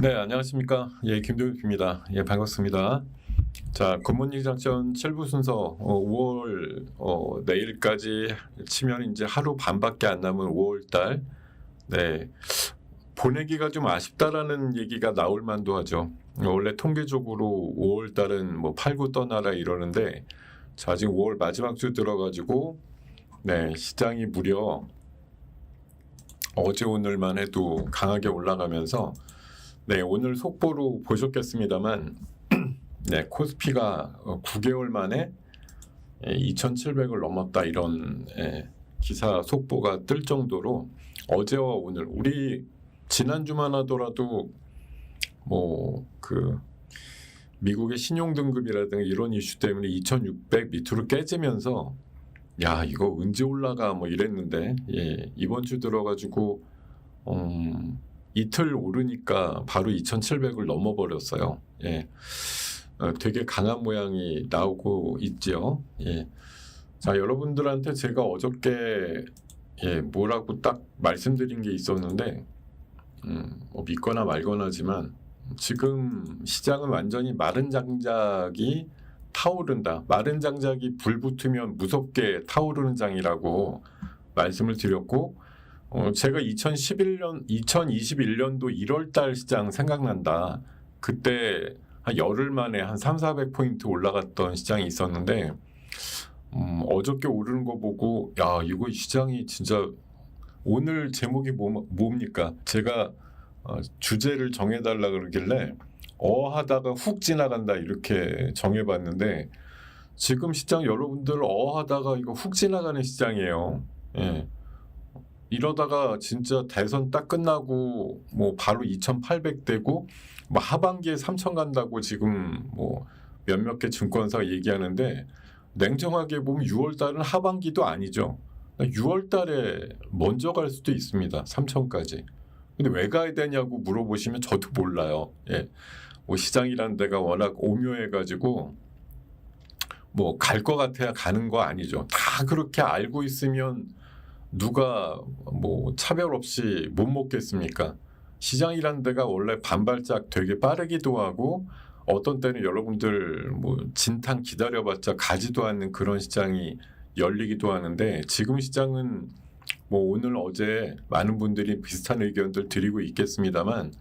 네, 안녕하십니까. 예, 김도윤입니다. 예, 반갑습니다. 자, 굿모닝 작전 7부 순서 5월 내일까지 치면 이제 하루 반밖에 안 남은 5월 달. 네. 보내기가 좀 아쉽다라는 얘기가 나올 만도 하죠. 원래 통계적으로 5월 달은 뭐 팔고 떠나라 이러는데 자, 지금 5월 마지막 주 들어가지고 네, 시장이 무려 어제 오늘만 해도 강하게 올라가면서 네, 오늘 속보로 보셨겠습니다만 네, 코스피가 9개월 만에 2,700을 넘었다 이런 기사 속보가 뜰 정도로 어제와 오늘 우리 지난주만 하더라도 뭐 그 미국의 신용 등급이라든가 이런 이슈 때문에 2,600 밑으로 깨지면서 야, 이거 언제 올라가 뭐 이랬는데 예, 이번 주 들어가지고 이틀 오르니까 바로 2,700을 넘어버렸어요. 예. 되게 강한 모양이 나오고 있죠. 예. 자, 여러분들한테 제가 어저께 뭐라고 딱 말씀드린 게 있었는데 뭐 믿거나 말거나지만 지금 시장은 완전히 마른 장작이 타오른다. 마른 장작이 불 붙으면 무섭게 타오르는 장이라고 말씀을 드렸고 제가 2021년도 1월달 시장 생각난다. 그때 한 열흘 만에 한 300-400포인트 올라갔던 시장이 있었는데 어저께 오르는 거 보고 야, 이거 시장이 진짜 오늘 제목이 뭡니까? 제가 주제를 정해달라 그러길래 하다가 훅 지나간다 이렇게 정해봤는데 지금 시장 여러분들 하다가 이거 훅 지나가는 시장이에요. 예. 이러다가 진짜 대선 딱 끝나고 뭐 바로 2,800 되고 뭐 하반기에 3,000 간다고 지금 뭐 몇몇 개 증권사가 얘기하는데 냉정하게 보면 6월 달은 하반기도 아니죠. 6월 달에 먼저 갈 수도 있습니다. 3,000까지. 근데 왜 가야 되냐고 물어보시면 저도 몰라요. 예. 뭐 시장이라는 데가 워낙 오묘해가지고 뭐 갈 것 같아야 가는 거 아니죠. 다 그렇게 알고 있으면 누가 뭐 차별 없이 못 먹겠습니까? 시장이라는 데가 원래 반발짝 되게 빠르기도 하고 어떤 때는 여러분들 뭐 진탕 기다려봤자 가지도 않는 그런 시장이 열리기도 하는데 지금 시장은 뭐 오늘 어제 많은 분들이 비슷한 의견들 드리고 있겠습니다만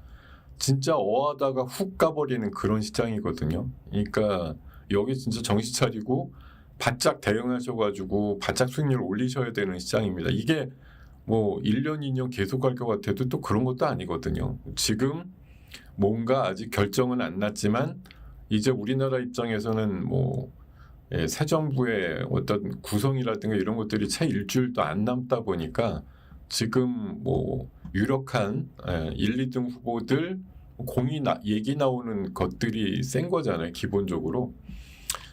진짜 하다가 훅 가버리는 그런 시장이거든요. 그러니까 여기 진짜 정신 차리고 바짝 대응하셔가지고 바짝 수익률 올리셔야 되는 시장입니다. 이게 뭐 1년, 2년 계속 갈 것 같아도 또 그런 것도 아니거든요. 지금 뭔가 아직 결정은 안 났지만 이제 우리나라 입장에서는 뭐 새 정부의 어떤 구성이라든가 이런 것들이 채 일주일도 안 남다 보니까 지금 뭐 유력한 1, 2등 후보들 얘기 나오는 것들이 센 거잖아요. 기본적으로.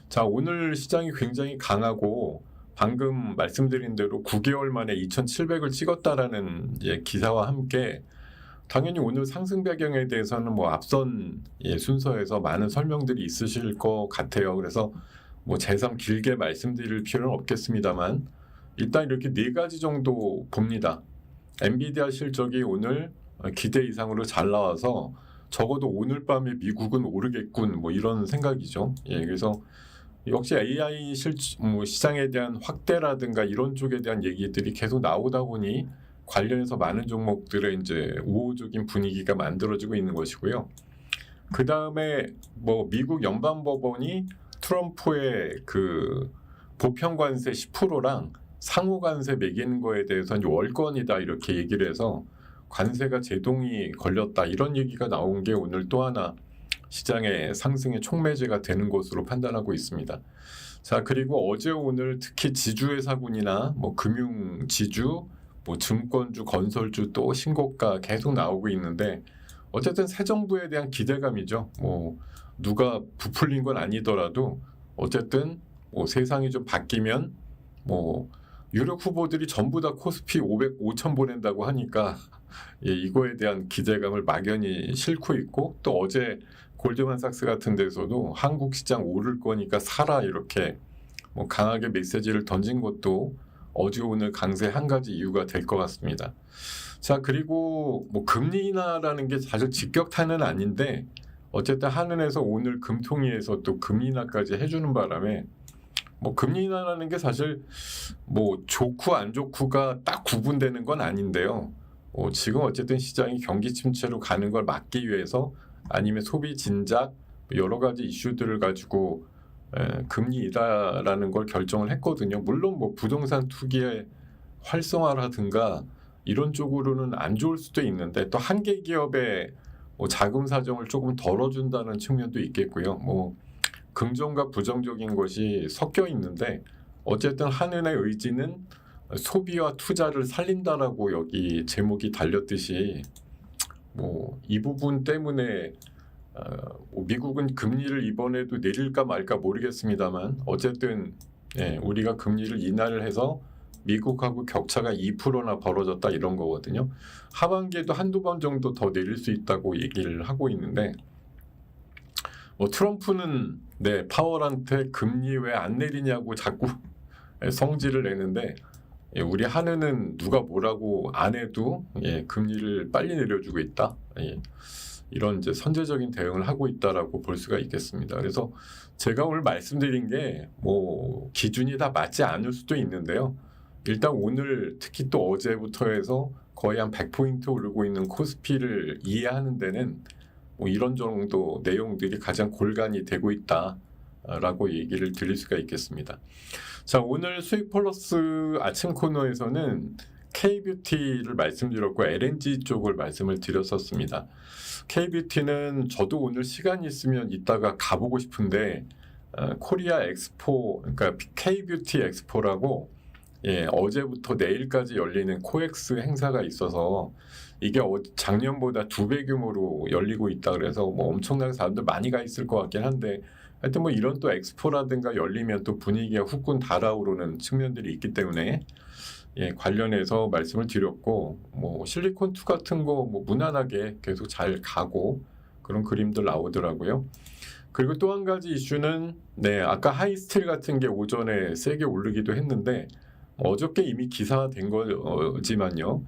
자, 오늘 시장이 굉장히 강하고 방금 말씀드린 대로 9개월 만에 2,700을 찍었다라는 기사와 함께 당연히 오늘 상승 배경에 대해서는 뭐 앞선 순서에서 많은 설명들이 있으실 것 같아요. 그래서 뭐 재상 길게 말씀드릴 필요는 없겠습니다만 일단 이렇게 네 가지 정도 봅니다. 엔비디아 실적이 오늘 기대 이상으로 잘 나와서 적어도 오늘 밤에 미국은 오르겠군 뭐 이런 생각이죠. 그래서 역시 AI 시장에 대한 확대라든가 이런 쪽에 대한 얘기들이 계속 나오다 보니 관련해서 많은 종목들의 이제 우호적인 분위기가 만들어지고 있는 것이고요. 그 다음에 뭐 미국 연방법원이 트럼프의 그 보편관세 10%랑 상호관세 매기는 거에 대해서 이제 월권이다 이렇게 얘기를 해서 관세가 제동이 걸렸다 이런 얘기가 나온 게 오늘 또 하나 시장의 상승의 촉매제가 되는 것으로 판단하고 있습니다. 자, 그리고 어제 오늘 특히 지주회사군이나 뭐 금융지주, 뭐 증권주, 건설주 또 신고가 계속 나오고 있는데 어쨌든 새 정부에 대한 기대감이죠. 뭐 누가 부풀린 건 아니더라도 어쨌든 뭐 세상이 좀 바뀌면 뭐 유력 후보들이 전부 다 코스피 500, 5,000 보낸다고 하니까 이거에 대한 기대감을 막연히 싣고 있고 또 어제 골드만삭스 같은 데서도 한국 시장 오를 거니까 사라 이렇게 뭐 강하게 메시지를 던진 것도 어제 오늘 강세 한 가지 이유가 될 것 같습니다. 자, 그리고 뭐 금리 인하라는 게 사실 직격탄은 아닌데 어쨌든 한은에서 오늘 금통위에서 또 금리 인하까지 해주는 바람에 뭐 금리 인하라는 게 사실 뭐 좋고 안 좋고가 딱 구분되는 건 아닌데요. 지금 어쨌든 시장이 경기 침체로 가는 걸 막기 위해서 아니면 소비 진작 여러 가지 이슈들을 가지고 금리 인하라는 걸 결정을 했거든요. 물론 뭐 부동산 투기의 활성화라든가 이런 쪽으로는 안 좋을 수도 있는데 또 한계 기업의 뭐 자금 사정을 조금 덜어준다는 측면도 있겠고요. 뭐 긍정과 부정적인 것이 섞여 있는데 어쨌든 한은의 의지는 소비와 투자를 살린다라고 여기 제목이 달렸듯이 뭐 이 부분 때문에 뭐 미국은 금리를 이번에도 내릴까 말까 모르겠습니다만 어쨌든 우리가 금리를 인하를 해서 미국하고 격차가 2%나 벌어졌다 이런 거거든요. 하반기에도 한두 번 정도 더 내릴 수 있다고 얘기를 하고 있는데 뭐 트럼프는 파월한테 금리 왜 안 내리냐고 자꾸 성질을 내는데 우리 한은은 누가 뭐라고 안 해도 금리를 빨리 내려주고 있다. 이런 이제 선제적인 대응을 하고 있다라고 볼 수가 있겠습니다. 그래서 제가 오늘 말씀드린 게 뭐 기준이 다 맞지 않을 수도 있는데요. 일단 오늘 특히 또 어제부터 해서 거의 한 100포인트 오르고 있는 코스피를 이해하는 데는 뭐 이런 정도 내용들이 가장 골간이 되고 있다라고 얘기를 드릴 수가 있겠습니다. 자, 오늘 수익 플러스 아침 코너에서는 K뷰티를 말씀드렸고 LNG 쪽을 말씀을 드렸었습니다. K뷰티는 저도 오늘 시간이 있으면 이따가 가보고 싶은데 코리아 엑스포, 그러니까 K뷰티 엑스포라고 어제부터 내일까지 열리는 코엑스 행사가 있어서 이게 작년보다 2배 규모로 열리고 있다 그래서 뭐 엄청나게 사람들 많이 가 있을 것 같긴 한데 하여튼 뭐 이런 또 엑스포라든가 열리면 또 분위기가 후끈 달아오르는 측면들이 있기 때문에 관련해서 말씀을 드렸고 뭐 실리콘2 같은 거 뭐 무난하게 계속 잘 가고 그런 그림들 나오더라고요. 그리고 또 한 가지 이슈는 아까 하이스틸 같은 게 오전에 세게 오르기도 했는데 어저께 이미 기사화된 거지만요.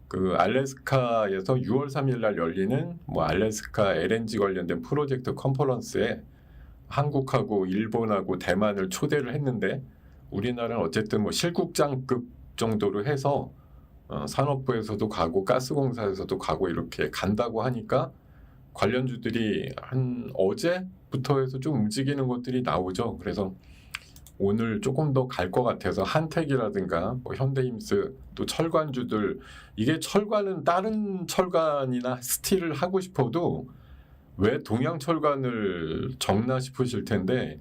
그 알래스카에서 6월 3일 날 열리는 뭐 알래스카 LNG 관련된 프로젝트 컨퍼런스에 한국하고 일본하고 대만을 초대를 했는데 우리나라는 어쨌든 뭐 실국장급 정도로 해서 산업부에서도 가고 가스공사에서도 가고 이렇게 간다고 하니까 관련주들이 한 어제부터 해서 좀 움직이는 것들이 나오죠. 그래서 오늘 조금 더 갈 것 같아서 한택이라든가 뭐 현대힘스 또 철관주들 이게 철관은 다른 철관이나 스틸을 하고 싶어도 왜 동양철관을 적나 싶으실 텐데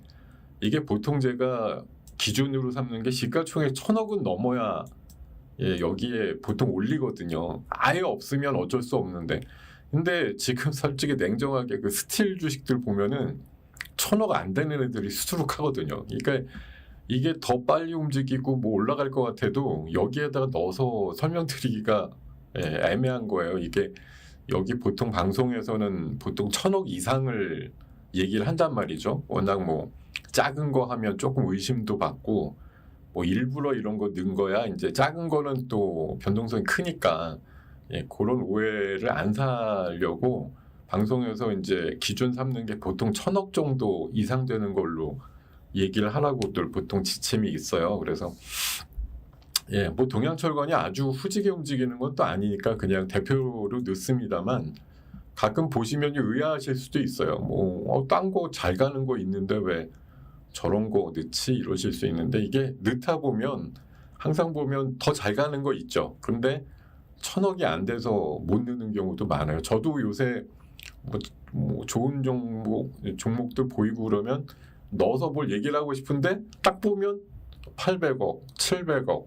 이게 보통 제가 기준으로 삼는 게 시가총액 1,000억은 넘어야 여기에 보통 올리거든요. 아예 없으면 어쩔 수 없는데 근데 지금 솔직히 냉정하게 그 스틸 주식들 보면은 1,000억 안 되는 애들이 수두룩하거든요. 그러니까 이게 더 빨리 움직이고 뭐 올라갈 것 같아도 여기에다가 넣어서 설명드리기가 애매한 거예요. 이게 여기 보통 방송에서는 보통 1,000억 이상을 얘기를 한단 말이죠. 워낙 뭐 작은 거 하면 조금 의심도 받고 뭐 일부러 이런 거 넣은 거야. 이제 작은 거는 또 변동성이 크니까 그런 오해를 안 사려고 방송에서 이제 기준 삼는 게 보통 1,000억 정도 이상 되는 걸로 얘기를 하라고들 보통 지침이 있어요. 그래서 뭐 동양철관이 아주 후지게 움직이는 것도 아니니까 그냥 대표로 넣습니다만 가끔 보시면 의아하실 수도 있어요. 뭐 딴 거 잘 가는 거 있는데 왜 저런 거 넣지 이러실 수 있는데 이게 넣다 보면 항상 보면 더 잘 가는 거 있죠. 그런데 1,000억이 안 돼서 못 넣는 경우도 많아요. 저도 요새 뭐 좋은 종목들 보이고 그러면 넣어서 뭘 얘기를 하고 싶은데 딱 보면 800억, 700억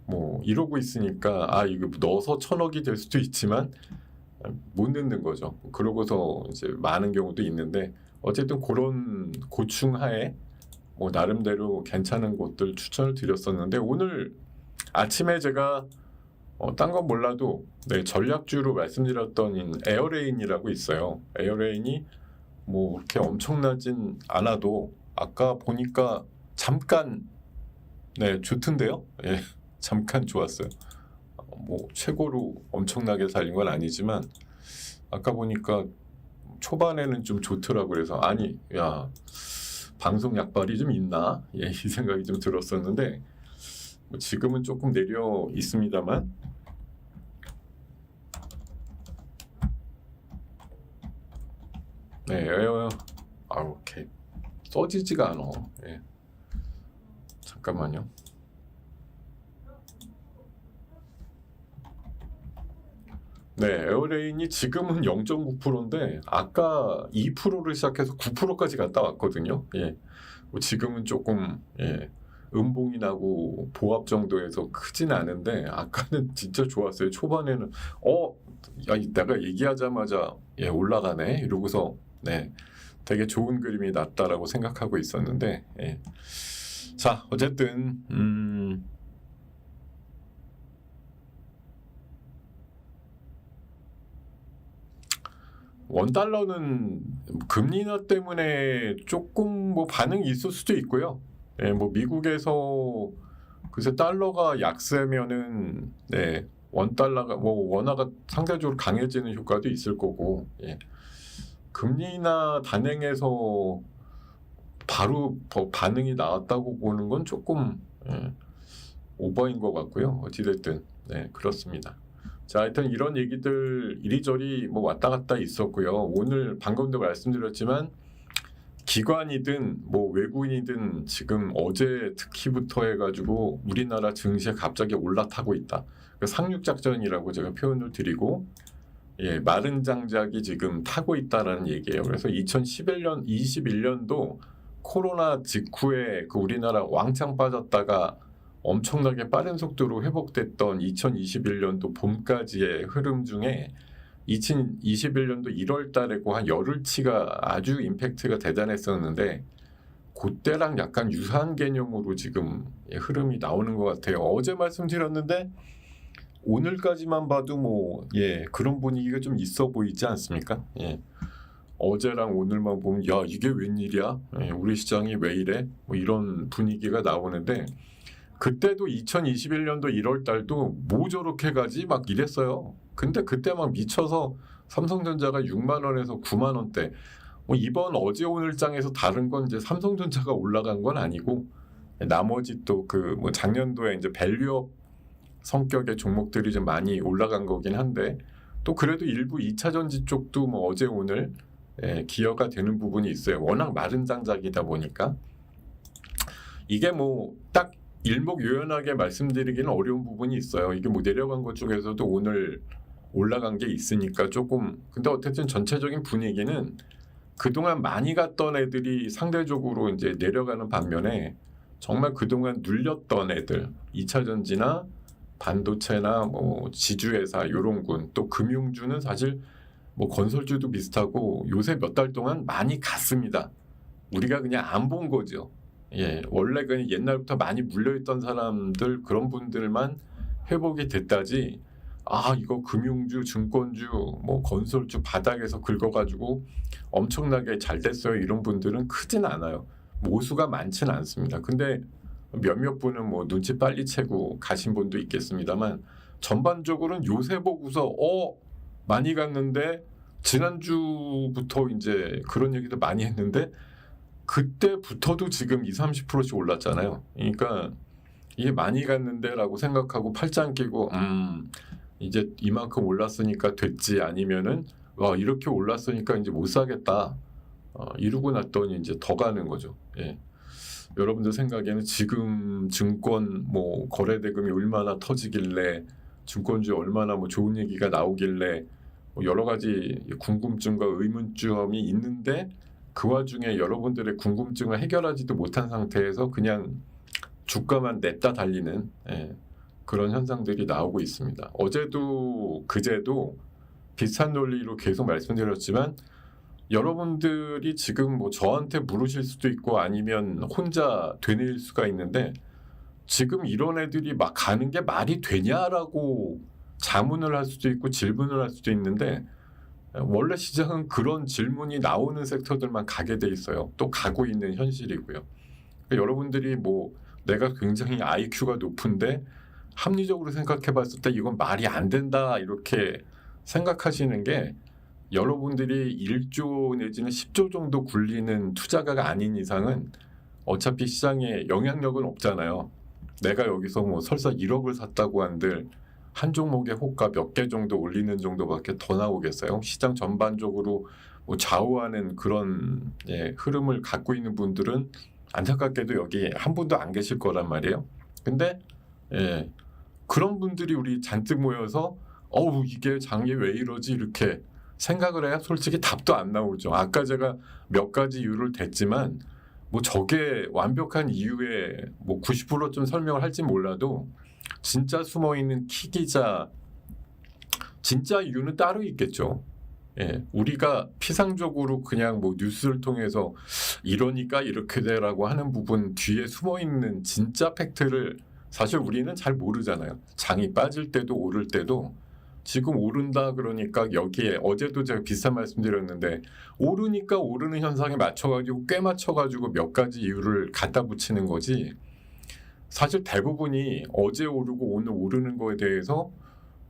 뭐 이러고 있으니까 이거 넣어서 1,000억이 될 수도 있지만 못 넣는 거죠. 그러고서 이제 많은 경우도 있는데 어쨌든 그런 고충하에 뭐 나름대로 괜찮은 곳들 추천을 드렸었는데 오늘 아침에 제가 딴 건 몰라도 전략주로 말씀드렸던 에어레인이라고 있어요. 에어레인이 뭐 그렇게 엄청나진 않아도 아까 보니까 잠깐 좋던데요. 잠깐 좋았어요. 뭐 최고로 엄청나게 살린 건 아니지만 아까 보니까 초반에는 좀 좋더라고요. 그래서 아니 야 방송 약발이 좀 있나? 이 생각이 좀 들었었는데 뭐 지금은 조금 내려 있습니다만 네, 오케이 써지지가 않아. 예. 잠깐만요. 네, 에어레인이 지금은 0.9%인데 아까 2%를 시작해서 9%까지 갔다 왔거든요. 예. 뭐 지금은 조금 음봉이 나고 보합 정도에서 크진 않은데 아까는 진짜 좋았어요. 초반에는 야, 내가 얘기하자마자 올라가네 이러고서 네, 되게 좋은 그림이 났다라고 생각하고 있었는데 자, 어쨌든 $1는 금리 인하 때문에 조금 뭐 반응이 있을 수도 있고요. 뭐 미국에서 글쎄 달러가 약세면은 $1가 뭐 원화가 상대적으로 강해지는 효과도 있을 거고 금리 인하 단행해서 바로 반응이 나왔다고 보는 건 조금 오버인 것 같고요. 어찌됐든 그렇습니다. 자, 하여튼 이런 얘기들 이리저리 뭐 왔다 갔다 있었고요. 오늘 방금도 말씀드렸지만 기관이든 뭐 외국인이든 지금 어제 특히부터 해가지고 우리나라 증시에 갑자기 올라타고 있다. 상륙작전이라고 제가 표현을 드리고 마른 장작이 지금 타고 있다라는 얘기예요. 그래서 21년도 코로나 직후에 그 우리나라 왕창 빠졌다가 엄청나게 빠른 속도로 회복됐던 2021년도 봄까지의 흐름 중에 2021년도 1월 달에고 한 열흘치가 아주 임팩트가 대단했었는데 그때랑 약간 유사한 개념으로 지금 흐름이 나오는 것 같아요. 어제 말씀드렸는데 오늘까지만 봐도 뭐 그런 분위기가 좀 있어 보이지 않습니까? 어제랑 오늘만 보면 야 이게 웬일이야? 우리 시장이 왜 이래? 뭐 이런 분위기가 나오는데 그때도 2021년도 1월 달도 뭐 저렇게 가지? 막 이랬어요. 근데 그때 막 미쳐서 삼성전자가 6만 원에서 9만 원대. 뭐 이번 어제 오늘장에서 다른 건 이제 삼성전자가 올라간 건 아니고 나머지 또 그 뭐 작년도에 이제 밸류업 성격의 종목들이 좀 많이 올라간 거긴 한데 또 그래도 일부 2차 전지 쪽도 뭐 어제 오늘 기여가 되는 부분이 있어요. 워낙 마른 장작이다 보니까 이게 뭐 딱 일목요연하게 말씀드리기는 어려운 부분이 있어요. 이게 뭐 내려간 것 중에서도 오늘 올라간 게 있으니까 조금 근데 어쨌든 전체적인 분위기는 그동안 많이 갔던 애들이 상대적으로 이제 내려가는 반면에 정말 그동안 눌렸던 애들 2차 전지나 반도체나 뭐 지주회사 요런 군 또 금융주는 사실 뭐 건설주도 비슷하고 요새 몇 달 동안 많이 갔습니다. 우리가 그냥 안 본 거죠. 원래 그냥 옛날부터 많이 물려있던 사람들 그런 분들만 회복이 됐다지 이거 금융주, 증권주, 뭐 건설주 바닥에서 긁어가지고 엄청나게 잘 됐어요. 이런 분들은 크진 않아요. 모수가 많지는 않습니다. 근데 몇몇 분은 뭐 눈치 빨리 채고 가신 분도 있겠습니다만 전반적으로는 요새 보고서 많이 갔는데 지난주부터 이제 그런 얘기도 많이 했는데 그때부터도 지금 20-30%씩 올랐잖아요. 그러니까 이게 많이 갔는데 라고 생각하고 팔짱 끼고 이제 이만큼 올랐으니까 됐지 아니면은 이렇게 올랐으니까 이제 못 사겠다 이러고 났더니 이제 더 가는 거죠. 여러분들 생각에는 지금 증권 뭐 거래대금이 얼마나 터지길래 증권주에 얼마나 뭐 좋은 얘기가 나오길래 뭐 여러 가지 궁금증과 의문점이 있는데 그 와중에 여러분들의 궁금증을 해결하지도 못한 상태에서 그냥 주가만 냈다 달리는 그런 현상들이 나오고 있습니다. 어제도 그제도 비슷한 논리로 계속 말씀드렸지만 여러분들이 지금 뭐 저한테 물으실 수도 있고 아니면 혼자 되뇌일 수가 있는데 지금 이런 애들이 막 가는 게 말이 되냐라고 자문을 할 수도 있고 질문을 할 수도 있는데 원래 시장은 그런 질문이 나오는 섹터들만 가게 돼 있어요. 또 가고 있는 현실이고요. 그러니까 여러분들이 뭐 내가 굉장히 IQ가 높은데 합리적으로 생각해 봤을 때 이건 말이 안 된다 이렇게 생각하시는 게 여러분들이 1조 내지는 10조 정도 굴리는 투자가가 아닌 이상은 어차피 시장에 영향력은 없잖아요. 내가 여기서 뭐 설사 1억을 샀다고 한들 한 종목의 호가 몇 개 정도 올리는 정도밖에 더 나오겠어요. 시장 전반적으로 뭐 좌우하는 그런 흐름을 갖고 있는 분들은 안타깝게도 여기 한 분도 안 계실 거란 말이에요. 근데 그런 분들이 우리 잔뜩 모여서 이게 장이 왜 이러지 이렇게 생각을 해야 솔직히 답도 안 나오죠. 아까 제가 몇 가지 이유를 댔지만 뭐 저게 완벽한 이유에 뭐 90%좀 설명을 할지 몰라도 진짜 숨어있는 키기자 진짜 이유는 따로 있겠죠. 우리가 피상적으로 그냥 뭐 뉴스를 통해서 이러니까 이렇게 되라고 하는 부분 뒤에 숨어있는 진짜 팩트를 사실 우리는 잘 모르잖아요. 장이 빠질 때도 오를 때도 지금 오른다 그러니까 여기에 어제도 제가 비슷한 말씀드렸는데 오르니까 오르는 현상에 맞춰가지고 꽤 맞춰가지고 몇 가지 이유를 갖다 붙이는 거지 사실 대부분이 어제 오르고 오늘 오르는 거에 대해서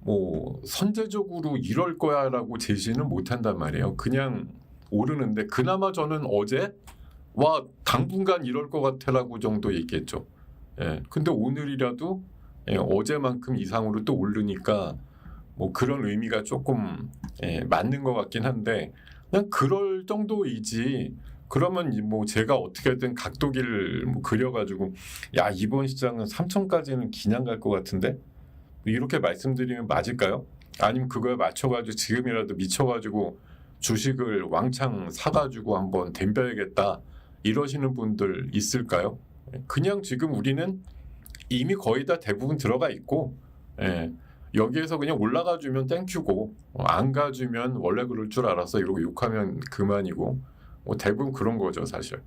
뭐 선제적으로 이럴 거야라고 제시는 못한단 말이에요. 그냥 오르는데 그나마 저는 어제 당분간 이럴 것 같아라고 정도 얘기했죠. 근데 오늘이라도 어제만큼 이상으로 또 오르니까 뭐 그런 의미가 조금 맞는 것 같긴 한데 그냥 그럴 정도이지. 그러면 뭐 제가 어떻게든 각도기를 뭐 그려가지고 야 이번 시장은 3천까지는 그냥 갈 것 같은데 이렇게 말씀드리면 맞을까요? 아니면 그거에 맞춰가지고 지금이라도 미쳐가지고 주식을 왕창 사가지고 한번 덤벼야겠다 이러시는 분들 있을까요? 그냥 지금 우리는 이미 거의 다 대부분 들어가 있고 여기에서 그냥 올라가 주면 땡큐고 안 가주면 원래 그럴 줄 알았어 이러고 욕하면 그만이고 뭐 대부분 그런 거죠 사실.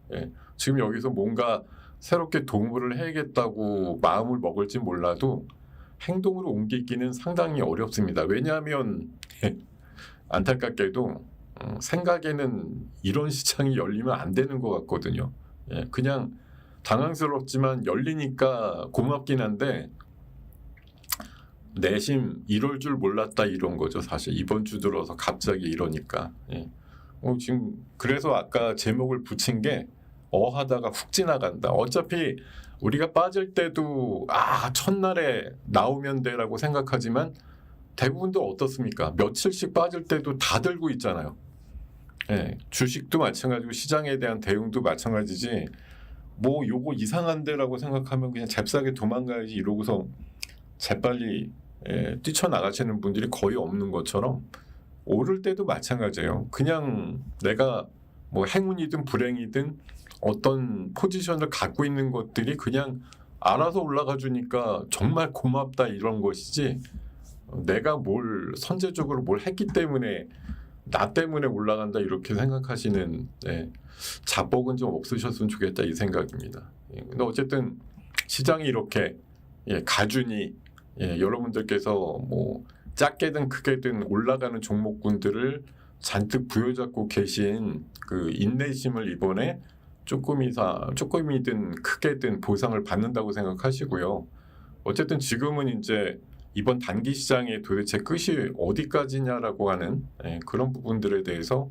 지금 여기서 뭔가 새롭게 도움을 해야겠다고 마음을 먹을지 몰라도 행동으로 옮기기는 상당히 어렵습니다. 왜냐하면 안타깝게도 생각에는 이런 시장이 열리면 안 되는 것 같거든요. 그냥 당황스럽지만 열리니까 고맙긴 한데 내심 이럴 줄 몰랐다 이런 거죠. 사실 이번 주 들어서 갑자기 이러니까. 지금 그래서 아까 제목을 붙인 게 하다가 훅 지나간다. 어차피 우리가 빠질 때도 첫날에 나오면 돼라고 생각하지만 대부분도 어떻습니까? 며칠씩 빠질 때도 다 들고 있잖아요. 주식도 마찬가지고 시장에 대한 대응도 마찬가지지 뭐 요거 이상한데라고 생각하면 그냥 잽싸게 도망가야지 이러고서 재빨리 뛰쳐나가시는 분들이 거의 없는 것처럼 오를 때도 마찬가지예요. 그냥 내가 뭐 행운이든 불행이든 어떤 포지션을 갖고 있는 것들이 그냥 알아서 올라가 주니까 정말 고맙다 이런 것이지 내가 뭘 선제적으로 뭘 했기 때문에 나 때문에 올라간다 이렇게 생각하시는 자뻑은 좀 없으셨으면 좋겠다 이 생각입니다. 근데 어쨌든 시장이 이렇게 가준이 여러분들께서 뭐 작게든 크게든 올라가는 종목군들을 잔뜩 부여잡고 계신 그 인내심을 이번에 조금이든 크게든 보상을 받는다고 생각하시고요. 어쨌든 지금은 이제 이번 단기 시장의 도대체 끝이 어디까지냐라고 하는 그런 부분들에 대해서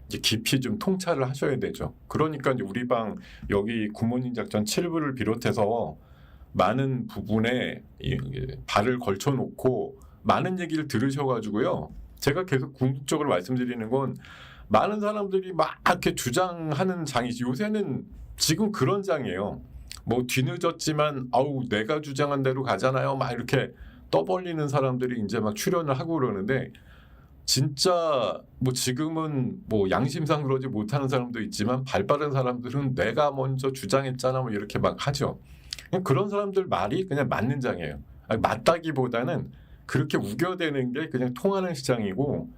이제 깊이 좀 통찰을 하셔야 되죠. 그러니까 이제 우리 방 여기 굿모닝 작전 7부를 비롯해서 많은 부분에 발을 걸쳐놓고 많은 얘기를 들으셔가지고요. 제가 계속 궁극적으로 말씀드리는 건 많은 사람들이 막 이렇게 주장하는 장이지 요새는 지금 그런 장이에요. 뭐 뒤늦었지만 내가 주장한 대로 가잖아요. 막 이렇게 떠벌리는 사람들이 이제 막 출연을 하고 그러는데 진짜 뭐 지금은 뭐 양심상 그러지 못하는 사람도 있지만 발빠른 사람들은 내가 먼저 주장했잖아 뭐 이렇게 막 하죠. 그런 사람들 말이 그냥 맞는 장이에요. 맞다기보다는 그렇게 우겨대는 게 그냥 통하는 시장이고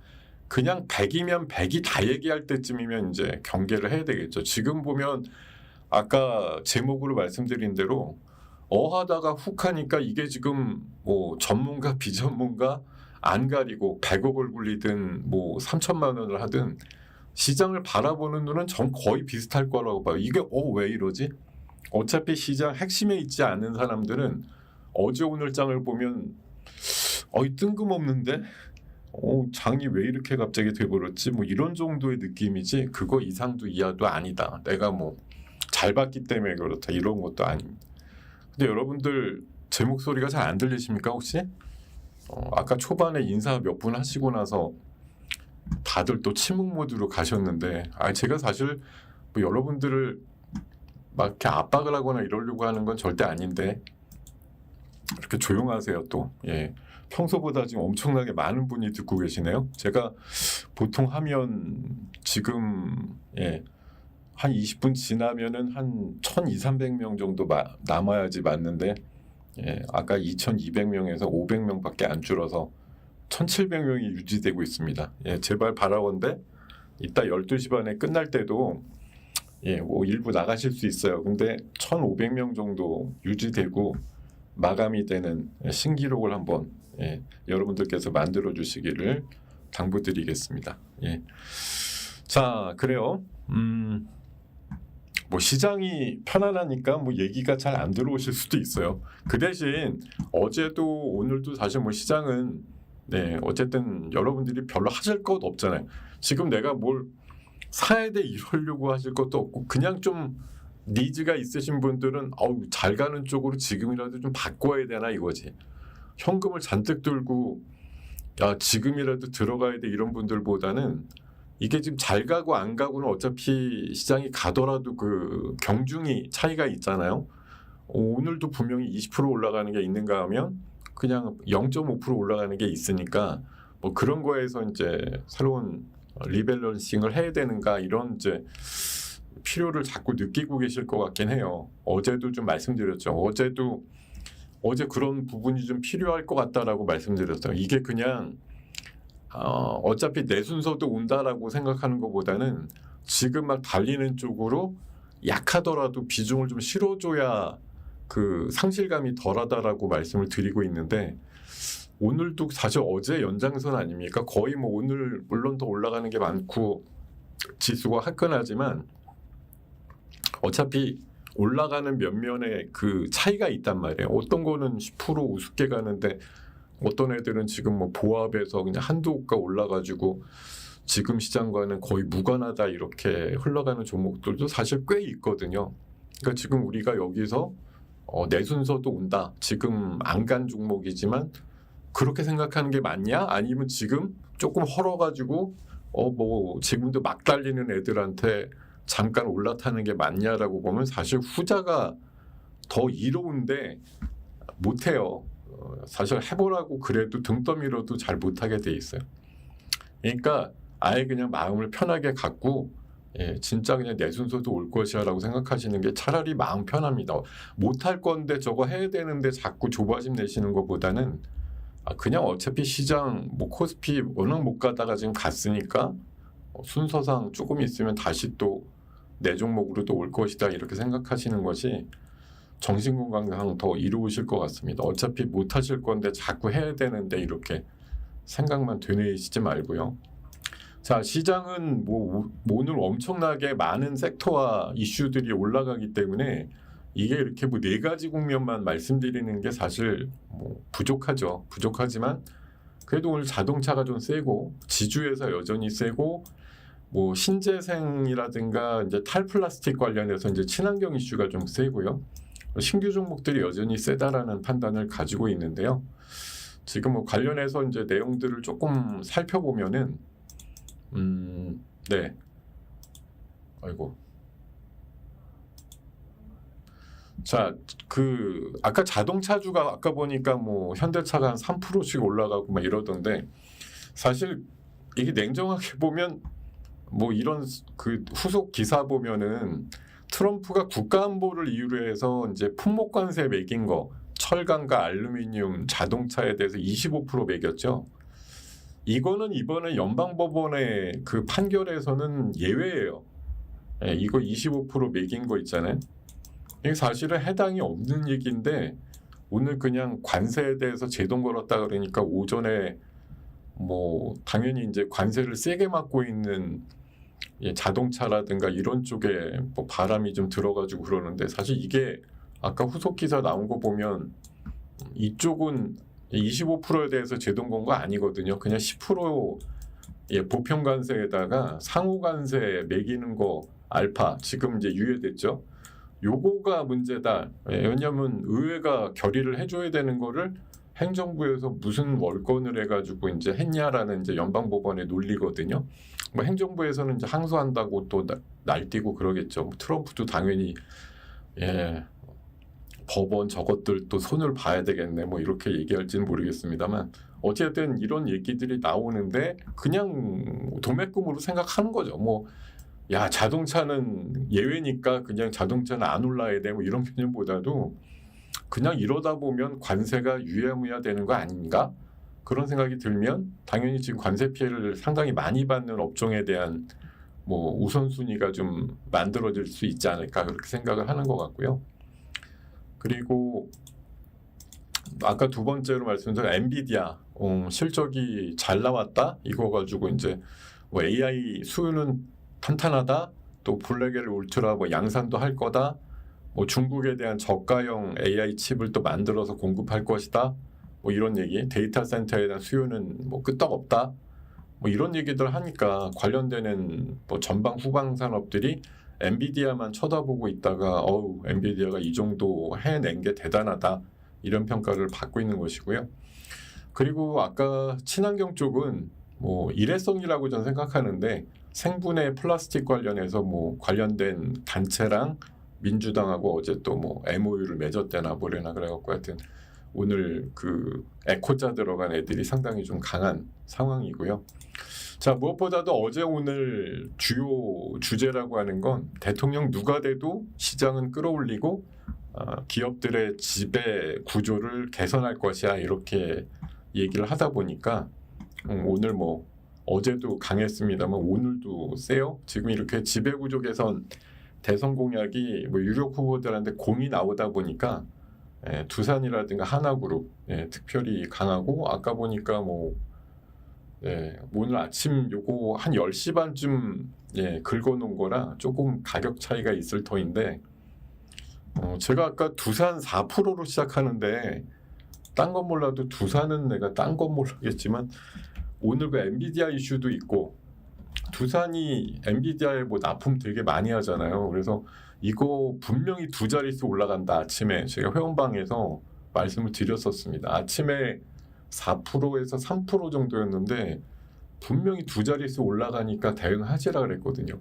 그냥 100이면 100이 다 얘기할 때쯤이면 이제 경계를 해야 되겠죠. 지금 보면 아까 제목으로 말씀드린 대로 하다가 훅 하니까 이게 지금 뭐 전문가 비전문가 안 가리고 100억을 굴리든 뭐 3천만 원을 하든 시장을 바라보는 눈은 전 거의 비슷할 거라고 봐요. 이게 왜 이러지? 어차피 시장 핵심에 있지 않은 사람들은 어제 오늘 장을 보면 뜬금없는데 장이 왜 이렇게 갑자기 돼버렸지? 뭐 이런 정도의 느낌이지 그거 이상도 이하도 아니다. 내가 뭐 잘 봤기 때문에 그렇다 이런 것도 아닙니다. 근데 여러분들 제 목소리가 잘 안 들리십니까 혹시? 아까 초반에 인사 몇 분 하시고 나서 다들 또 침묵 모드로 가셨는데 제가 사실 뭐 여러분들을 막 이렇게 압박을 하거나 이러려고 하는 건 절대 아닌데 이렇게 조용하세요 또. 예. 평소보다 지금 엄청나게 많은 분이 듣고 계시네요. 제가 보통 하면 지금 한 20분 지나면은 한 1,200~1,300명 정도 남아야지 맞는데 아까 2,200명에서 500명밖에 안 줄어서 1,700명이 유지되고 있습니다. 제발 바라건대 이따 12시 반에 끝날 때도 뭐 일부 나가실 수 있어요. 근데 1,500명 정도 유지되고 마감이 되는 신기록을 한번 여러분들께서 만들어 주시기를 당부드리겠습니다. 자, 그래요. 뭐 시장이 편안하니까 뭐 얘기가 잘 안 들어오실 수도 있어요. 그 대신 어제도 오늘도 사실 뭐 시장은 어쨌든 여러분들이 별로 하실 것 없잖아요. 지금 내가 뭘 사야 돼 이러려고 하실 것도 없고 그냥 좀 니즈가 있으신 분들은 잘 가는 쪽으로 지금이라도 좀 바꿔야 되나 이거지. 현금을 잔뜩 들고 지금이라도 들어가야 돼 이런 분들보다는 이게 지금 잘 가고 안 가고는 어차피 시장이 가더라도 그 경중이 차이가 있잖아요. 오늘도 분명히 20% 올라가는 게 있는가 하면 그냥 0.5% 올라가는 게 있으니까 뭐 그런 거에서 이제 새로운 리밸런싱을 해야 되는가 이런 이제 필요를 자꾸 느끼고 계실 것 같긴 해요. 어제도 좀 말씀드렸죠. 어제 그런 부분이 좀 필요할 것 같다라고 말씀드렸어요. 이게 그냥 어차피 내 순서도 온다라고 생각하는 것보다는 지금 막 달리는 쪽으로 약하더라도 비중을 좀 실어줘야 그 상실감이 덜하다라고 말씀을 드리고 있는데 오늘도 사실 어제 연장선 아닙니까? 거의 뭐 오늘 물론 더 올라가는 게 많고 지수가 화끈하지만 어차피 올라가는 면면에 그 차이가 있단 말이에요. 어떤 거는 10% 우습게 가는데 어떤 애들은 지금 뭐 보합에서 그냥 한두 호가 올라가지고 지금 시장과는 거의 무관하다 이렇게 흘러가는 종목들도 사실 꽤 있거든요. 그러니까 지금 우리가 여기서 내 순서도 온다. 지금 안 간 종목이지만 그렇게 생각하는 게 맞냐? 아니면 지금 조금 헐어가지고 뭐 지금도 막 달리는 애들한테 잠깐 올라타는 게 맞냐라고 보면 사실 후자가 더 이로운데 못해요. 사실 해보라고 그래도 등 떠밀어도 잘 못하게 돼 있어요. 그러니까 아예 그냥 마음을 편하게 갖고 진짜 그냥 내 순서도 올 것이야 라고 생각하시는 게 차라리 마음 편합니다. 못할 건데 저거 해야 되는데 자꾸 조바심 내시는 것보다는 그냥 어차피 시장 뭐 코스피 워낙 못 가다가 지금 갔으니까 순서상 조금 있으면 다시 또 내 종목으로도 올 것이다 이렇게 생각하시는 것이 정신건강상 더 이로우실 것 같습니다. 어차피 못 하실 건데 자꾸 해야 되는데 이렇게 생각만 되뇌이시지 말고요. 자, 시장은 뭐 오늘 엄청나게 많은 섹터와 이슈들이 올라가기 때문에 이게 이렇게 뭐 네 가지 국면만 말씀드리는 게 사실 뭐 부족하죠. 부족하지만 그래도 오늘 자동차가 좀 세고 지주회사 여전히 세고 뭐 신재생이라든가 이제 탈플라스틱 관련해서 이제 친환경 이슈가 좀 세고요. 신규 종목들이 여전히 세다라는 판단을 가지고 있는데요. 지금 뭐 관련해서 이제 내용들을 조금 살펴보면은 네. 아이고. 자, 그 아까 자동차주가 아까 보니까 뭐 현대차가 한 3%씩 올라가고 막 이러던데 사실 이게 냉정하게 보면 뭐 이런 그 후속 기사 보면은 트럼프가 국가안보를 이유로 해서 이제 품목 관세 매긴 거 철강과 알루미늄, 자동차에 대해서 25% 매겼죠. 이거는 이번에 연방법원의 그 판결에서는 예외예요. 이거 25% 매긴 거 있잖아요. 이게 사실은 해당이 없는 얘기인데 오늘 그냥 관세에 대해서 제동 걸었다 그러니까 오전에 뭐 당연히 이제 관세를 세게 맞고 있는 자동차라든가 이런 쪽에 뭐 바람이 좀 들어가지고 그러는데 사실 이게 아까 후속 기사 나온 거 보면 이쪽은 25%에 대해서 제동 건 거 아니거든요. 그냥 10% 보편 관세에다가 상호 관세 매기는 거 알파 지금 이제 유예됐죠. 요거가 문제다. 왜냐하면 의회가 결의를 해줘야 되는 거를 행정부에서 무슨 월권을 해가지고 이제 했냐라는 이제 연방법원의 논리거든요. 뭐 행정부에서는 이제 항소한다고 또 날뛰고 그러겠죠. 뭐 트럼프도 당연히 법원 저것들 또 손을 봐야 되겠네 뭐 이렇게 얘기할지는 모르겠습니다만 어쨌든 이런 얘기들이 나오는데 그냥 도매금으로 생각하는 거죠. 뭐 야 자동차는 예외니까 그냥 자동차는 안 올라야 돼 뭐 이런 개념보다도 그냥 이러다 보면 관세가 유야무야 되는 거 아닌가 그런 생각이 들면 당연히 지금 관세 피해를 상당히 많이 받는 업종에 대한 뭐 우선순위가 좀 만들어질 수 있지 않을까 그렇게 생각을 하는 것 같고요. 그리고 아까 두 번째로 말씀드린 엔비디아 실적이 잘 나왔다 이거 가지고 이제 뭐 AI 수요는 탄탄하다 또 블랙엘 울트라 뭐 양산도 할 거다 뭐 중국에 대한 저가형 AI 칩을 또 만들어서 공급할 것이다 뭐 이런 얘기 데이터 센터에 대한 수요는 뭐 끄떡없다 뭐 이런 얘기들 하니까 관련되는 뭐 전방 후방 산업들이 엔비디아만 쳐다보고 있다가 엔비디아가 이 정도 해낸 게 대단하다 이런 평가를 받고 있는 것이고요. 그리고 아까 친환경 쪽은 뭐 일회성이라고 저는 생각하는데 생분해 플라스틱 관련해서 뭐 관련된 단체랑 민주당하고 어제 또 뭐 MOU를 맺었대나 뭐래나 그래갖고 하여튼 오늘 그 에코자 들어간 애들이 상당히 좀 강한 상황이고요. 자 무엇보다도 어제 오늘 주요 주제라고 하는 건 대통령 누가 돼도 시장은 끌어올리고 기업들의 지배 구조를 개선할 것이야 이렇게 얘기를 하다 보니까 오늘 뭐 어제도 강했습니다만 오늘도 세요. 지금 이렇게 지배 구조 개선 대선 공약이 뭐 유력 후보들한테 공이 나오다 보니까 두산이라든가 하나그룹 특별히 강하고 아까 보니까 뭐 오늘 아침 요거 한 10시 반쯤 긁어놓은 거라 조금 가격 차이가 있을 터인데 제가 아까 두산 4%로 시작하는데 딴 건 몰라도 두산은 내가 딴 건 모르겠지만 오늘 그 엔비디아 이슈도 있고 두산이 엔비디아에 뭐 납품 되게 많이 하잖아요. 그래서 이거 분명히 두 자릿수 올라간다. 아침에 제가 회원방에서 말씀을 드렸었습니다. 아침에 4%에서 3% 정도였는데 분명히 두 자릿수 올라가니까 대응하지라 그랬거든요.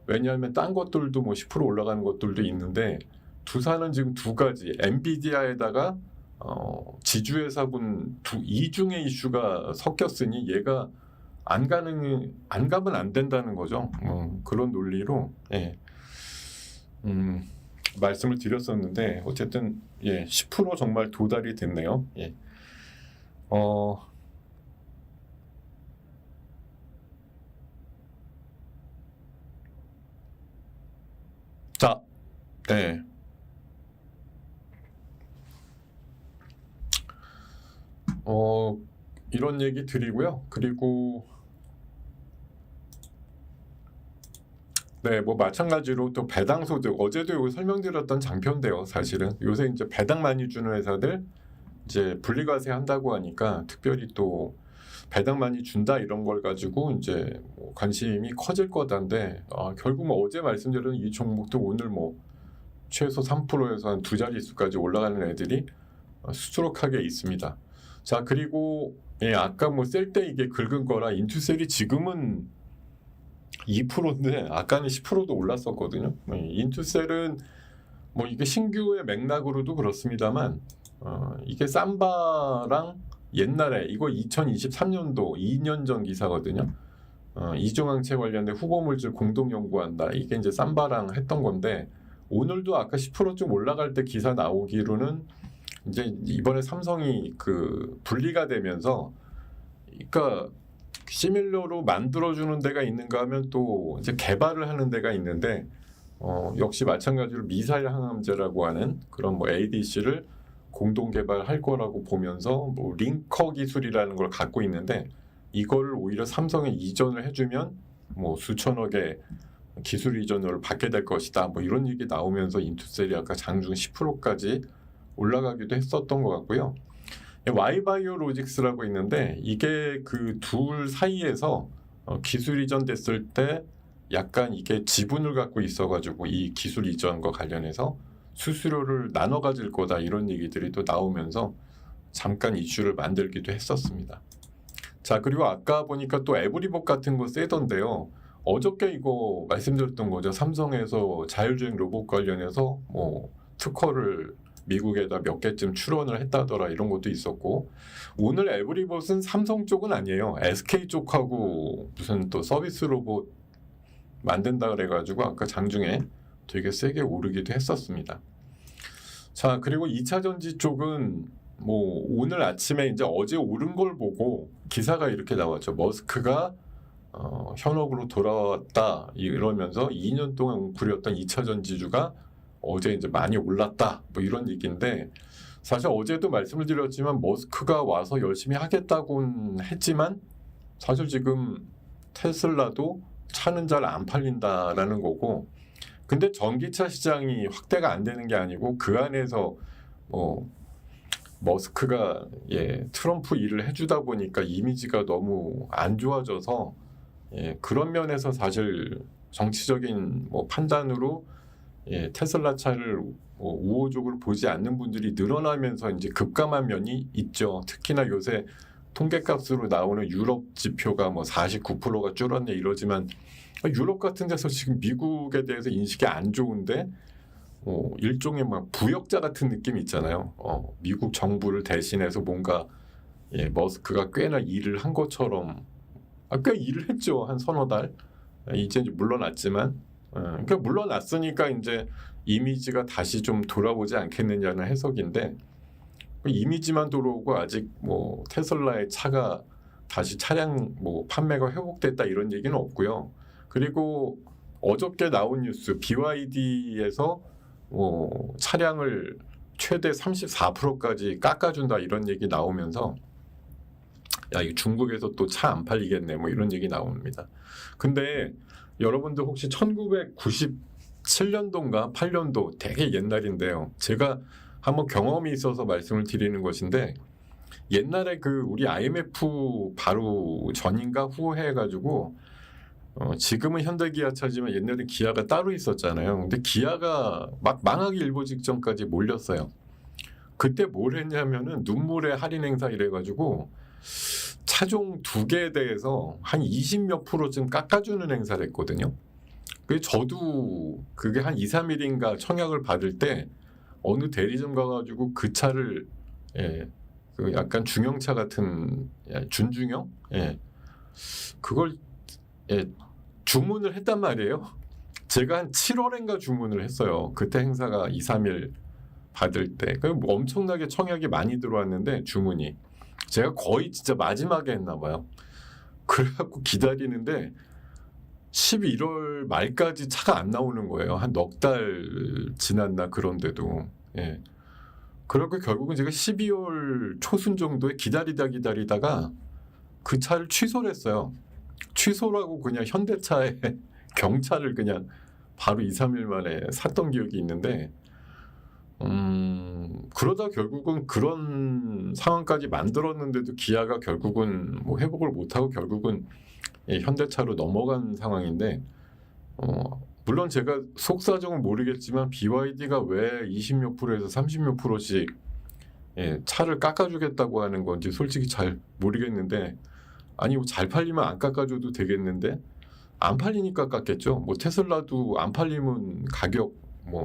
왜냐하면 딴 것들도 뭐 10% 올라가는 것들도 있는데 두산은 지금 두 가지 엔비디아에다가 지주회사분 이중의 이슈가 섞였으니 얘가 안 가면 안 된다는 거죠. 그런 논리로 말씀을 드렸었는데 어쨌든 10% 정말 도달이 됐네요. 자, 이런 얘기 드리고요. 그리고 뭐 마찬가지로 또 배당 소득 어제도 이거 설명드렸던 장표인데요. 사실은 요새 이제 배당 많이 주는 회사들 이제 분리과세 한다고 하니까 특별히 또 배당 많이 준다 이런 걸 가지고 이제 뭐 관심이 커질 거다인데 결국 뭐 어제 말씀드린 이 종목도 오늘 뭐 최소 3%에서 한 두 자릿수까지 올라가는 애들이 수두룩하게 있습니다. 자 그리고 아까 뭐 셀 때 이게 긁은 거라 인투셀이 지금은 2%인데 아까는 10%도 올랐었거든요. 인투셀은 뭐 이게 신규의 맥락으로도 그렇습니다만 이게 삼바랑 옛날에 이거 2023년도 2년 전 기사거든요. 이중항체 관련된 후보물질 공동 연구한다. 이게 이제 삼바랑 했던 건데 오늘도 아까 10%좀 올라갈 때 기사 나오기로는 이제 이번에 삼성이 그 분리가 되면서 그러니까 시밀러로 만들어주는 데가 있는가 하면 또 이제 개발을 하는 데가 있는데 역시 마찬가지로 미사일 항암제라고 하는 그런 뭐 ADC를 공동 개발할 거라고 보면서 뭐 링커 기술이라는 걸 갖고 있는데 이걸 오히려 삼성에 이전을 해주면 뭐 수천억의 기술 이전을 받게 될 것이다. 뭐 이런 얘기 나오면서 인투셀이 아까 장중 10%까지 올라가기도 했었던 것 같고요. Y바이오로직스라고 있는데 이게 그 둘 사이에서 기술 이전됐을 때 약간 이게 지분을 갖고 있어가지고 이 기술 이전과 관련해서 수수료를 나눠 가질 거다 이런 얘기들이 또 나오면서 잠깐 이슈를 만들기도 했었습니다. 자, 그리고 아까 보니까 또 에브리봇 같은 거 세던데요. 어저께 이거 말씀드렸던 거죠. 삼성에서 자율주행 로봇 관련해서 뭐 특허를 미국에다 몇 개쯤 출원을 했다더라 이런 것도 있었고, 오늘 에브리봇은 삼성 쪽은 아니에요. SK 쪽하고 무슨 또 서비스 로봇 만든다 그래가지고 아까 장중에 되게 세게 오르기도 했었습니다. 자, 그리고 2차 전지 쪽은 뭐 오늘 아침에 이제 어제 오른 걸 보고 기사가 이렇게 나왔죠. 머스크가 현업으로 돌아왔다 이러면서 2년 동안 웅크렸던 2차 전지주가 어제 이제 많이 올랐다 뭐 이런 얘기인데, 사실 어제도 말씀을 드렸지만 머스크가 와서 열심히 하겠다고는 했지만 사실 지금 테슬라도 차는 잘 안 팔린다라는 거고, 근데 전기차 시장이 확대가 안 되는 게 아니고 그 안에서 머스크가 트럼프 일을 해주다 보니까 이미지가 너무 안 좋아져서 그런 면에서 사실 정치적인 판단으로 테슬라 차를 우호적으로 보지 않는 분들이 늘어나면서 이제 급감한 면이 있죠. 특히나 요새 통계값으로 나오는 유럽 지표가 49%가 줄었네 이러지만 유럽 같은 데서 지금 미국에 대해서 인식이 안 좋은데 일종의 부역자 같은 느낌이 있잖아요. 미국 정부를 대신해서 뭔가 머스크가 꽤나 일을 한 것처럼 꽤 일을 했죠. 한 서너 달. 이제 물러났지만 그러니까 물러났으니까 이제 이미지가 다시 좀 돌아오지 않겠느냐는 해석인데, 이미지만 돌아오고 아직 테슬라의 차가 다시 차량 판매가 회복됐다 이런 얘기는 없고요. 그리고 어저께 나온 뉴스 BYD에서 차량을 최대 34%까지 깎아준다 이런 얘기 나오면서 이 중국에서 또 차 안 팔리겠네 이런 얘기 나옵니다. 근데 여러분들 혹시 1997년도인가 8년도 되게 옛날인데요. 제가 한번 경험이 있어서 말씀을 드리는 것인데, 옛날에 우리 IMF 바로 전인가 후에 해가지고 지금은 현대기아차지만 옛날에 기아가 따로 있었잖아요. 근데 기아가 막 망하기 일보 직전까지 몰렸어요. 그때 뭘 했냐면은 눈물의 할인 행사 이래가지고 차종 2개에 대해서 한 20몇 %쯤 깎아주는 행사를 했거든요. 저도 그게 한 2, 3일인가 청약을 받을 때 어느 대리점 가가지고 그 차를 약간 중형차 같은 준중형 그걸 주문을 했단 말이에요. 제가 한 7월인가 주문을 했어요. 그때 행사가 2, 3일 받을 때. 엄청나게 청약이 많이 들어왔는데 주문이 제가 거의 진짜 마지막에 했나 봐요. 그래갖고 기다리는데 11월 말까지 차가 안 나오는 거예요. 한 넉 달 지났나 그런데도. 그래갖고 결국은 제가 12월 초순 정도에 기다리다가 그 차를 취소를 했어요. 취소라고 그냥 현대차에 경차를 그냥 바로 2, 3일 만에 샀던 기억이 있는데, 그러다 결국은 그런 상황까지 만들었는데도 기아가 결국은 회복을 못하고 결국은 현대차로 넘어간 상황인데, 물론 제가 속사정은 모르겠지만 BYD가 왜 20몇 %에서 30몇 %씩 차를 깎아주겠다고 하는 건지 솔직히 잘 모르겠는데, 아니 잘 팔리면 안 깎아줘도 되겠는데 안 팔리니까 깎겠죠. 테슬라도 안 팔리면 가격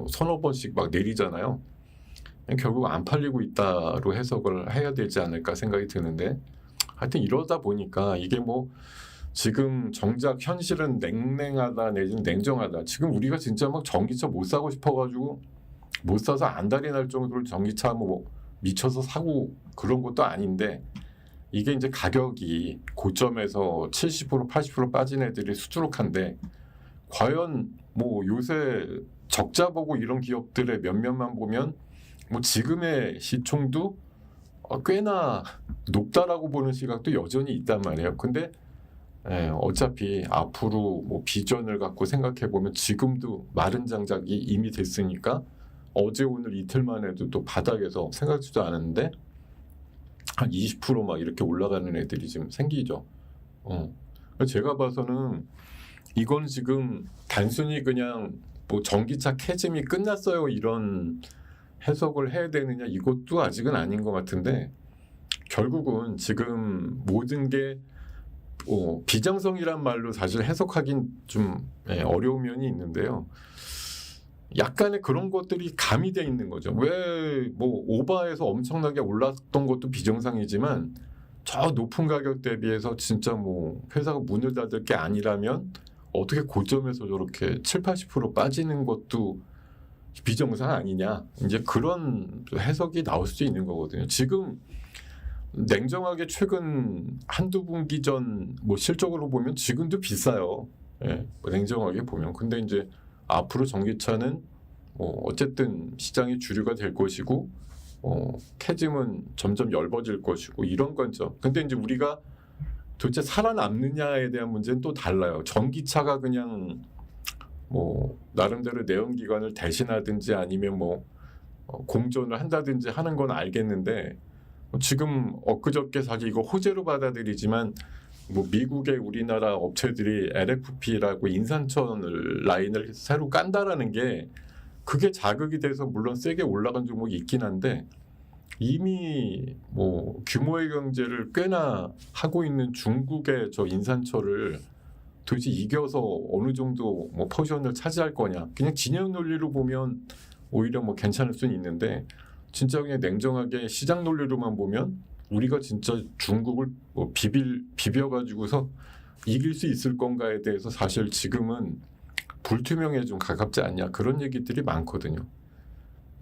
서너 번씩 막 내리잖아요. 결국 안 팔리고 있다로 해석을 해야 되지 않을까 생각이 드는데, 하여튼 이러다 보니까 이게 지금 정작 현실은 냉랭하다 내지는 냉정하다. 지금 우리가 진짜 전기차 못 사고 싶어가지고 못 사서 안달이 날 정도로 전기차 미쳐서 사고 그런 것도 아닌데, 이게 이제 가격이 고점에서 70% 80% 빠진 애들이 수두룩한데, 과연 요새 적자 보고 이런 기업들의 몇몇만 보면 지금의 시총도 꽤나 높다라고 보는 시각도 여전히 있단 말이에요. 근데 어차피 앞으로 비전을 갖고 생각해 보면 지금도 마른 장작이 이미 됐으니까 어제 오늘 이틀만 해도 또 바닥에서 생각지도 않았는데 한 20% 이렇게 올라가는 애들이 지금 생기죠. 제가 봐서는 이건 지금 단순히 그냥 뭐 전기차 캐즘이 끝났어요 이런 해석을 해야 되느냐, 이것도 아직은 아닌 것 같은데, 결국은 지금 모든 게 비정성이란 말로 사실 해석하긴 좀 어려운 면이 있는데요. 약간의 그런 것들이 가미돼 있는 거죠. 왜 뭐 오바해서 엄청나게 올랐던 것도 비정상이지만 저 높은 가격 대비해서 진짜 뭐 회사가 문을 닫을 게 아니라면 어떻게 고점에서 저렇게 7, 80% 빠지는 것도 비정상 아니냐, 이제 그런 해석이 나올 수 있는 거거든요. 지금 냉정하게 최근 한두 분기 전 뭐 실적으로 보면 지금도 비싸요. 뭐 냉정하게 보면. 근데 이제 앞으로 전기차는 어쨌든 시장의 주류가 될 것이고, 캐즘은 점점 엷어질 것이고, 이런 거죠. 근데 이제 우리가 도대체 살아남느냐에 대한 문제는 또 달라요. 전기차가 그냥 뭐 나름대로 내연기관을 대신하든지 아니면 뭐 공존을 한다든지 하는 건 알겠는데, 지금 엊그저께 사실 이거 호재로 받아들이지만 뭐 미국의 우리나라 업체들이 LFP라고 인산철 라인을 새로 깐다라는 게, 그게 자극이 돼서 물론 세게 올라간 종목이 있긴 한데, 이미 뭐 규모의 경제를 꽤나 하고 있는 중국의 저 인산철을 도대체 이겨서 어느 정도 뭐 포지션을 차지할 거냐, 그냥 진영 논리로 보면 오히려 뭐 괜찮을 수는 있는데, 진짜 그냥 냉정하게 시장 논리로만 보면 우리가 진짜 중국을 뭐 비벼가지고서 이길 수 있을 건가에 대해서 사실 지금은 불투명에 좀 가깝지 않냐, 그런 얘기들이 많거든요.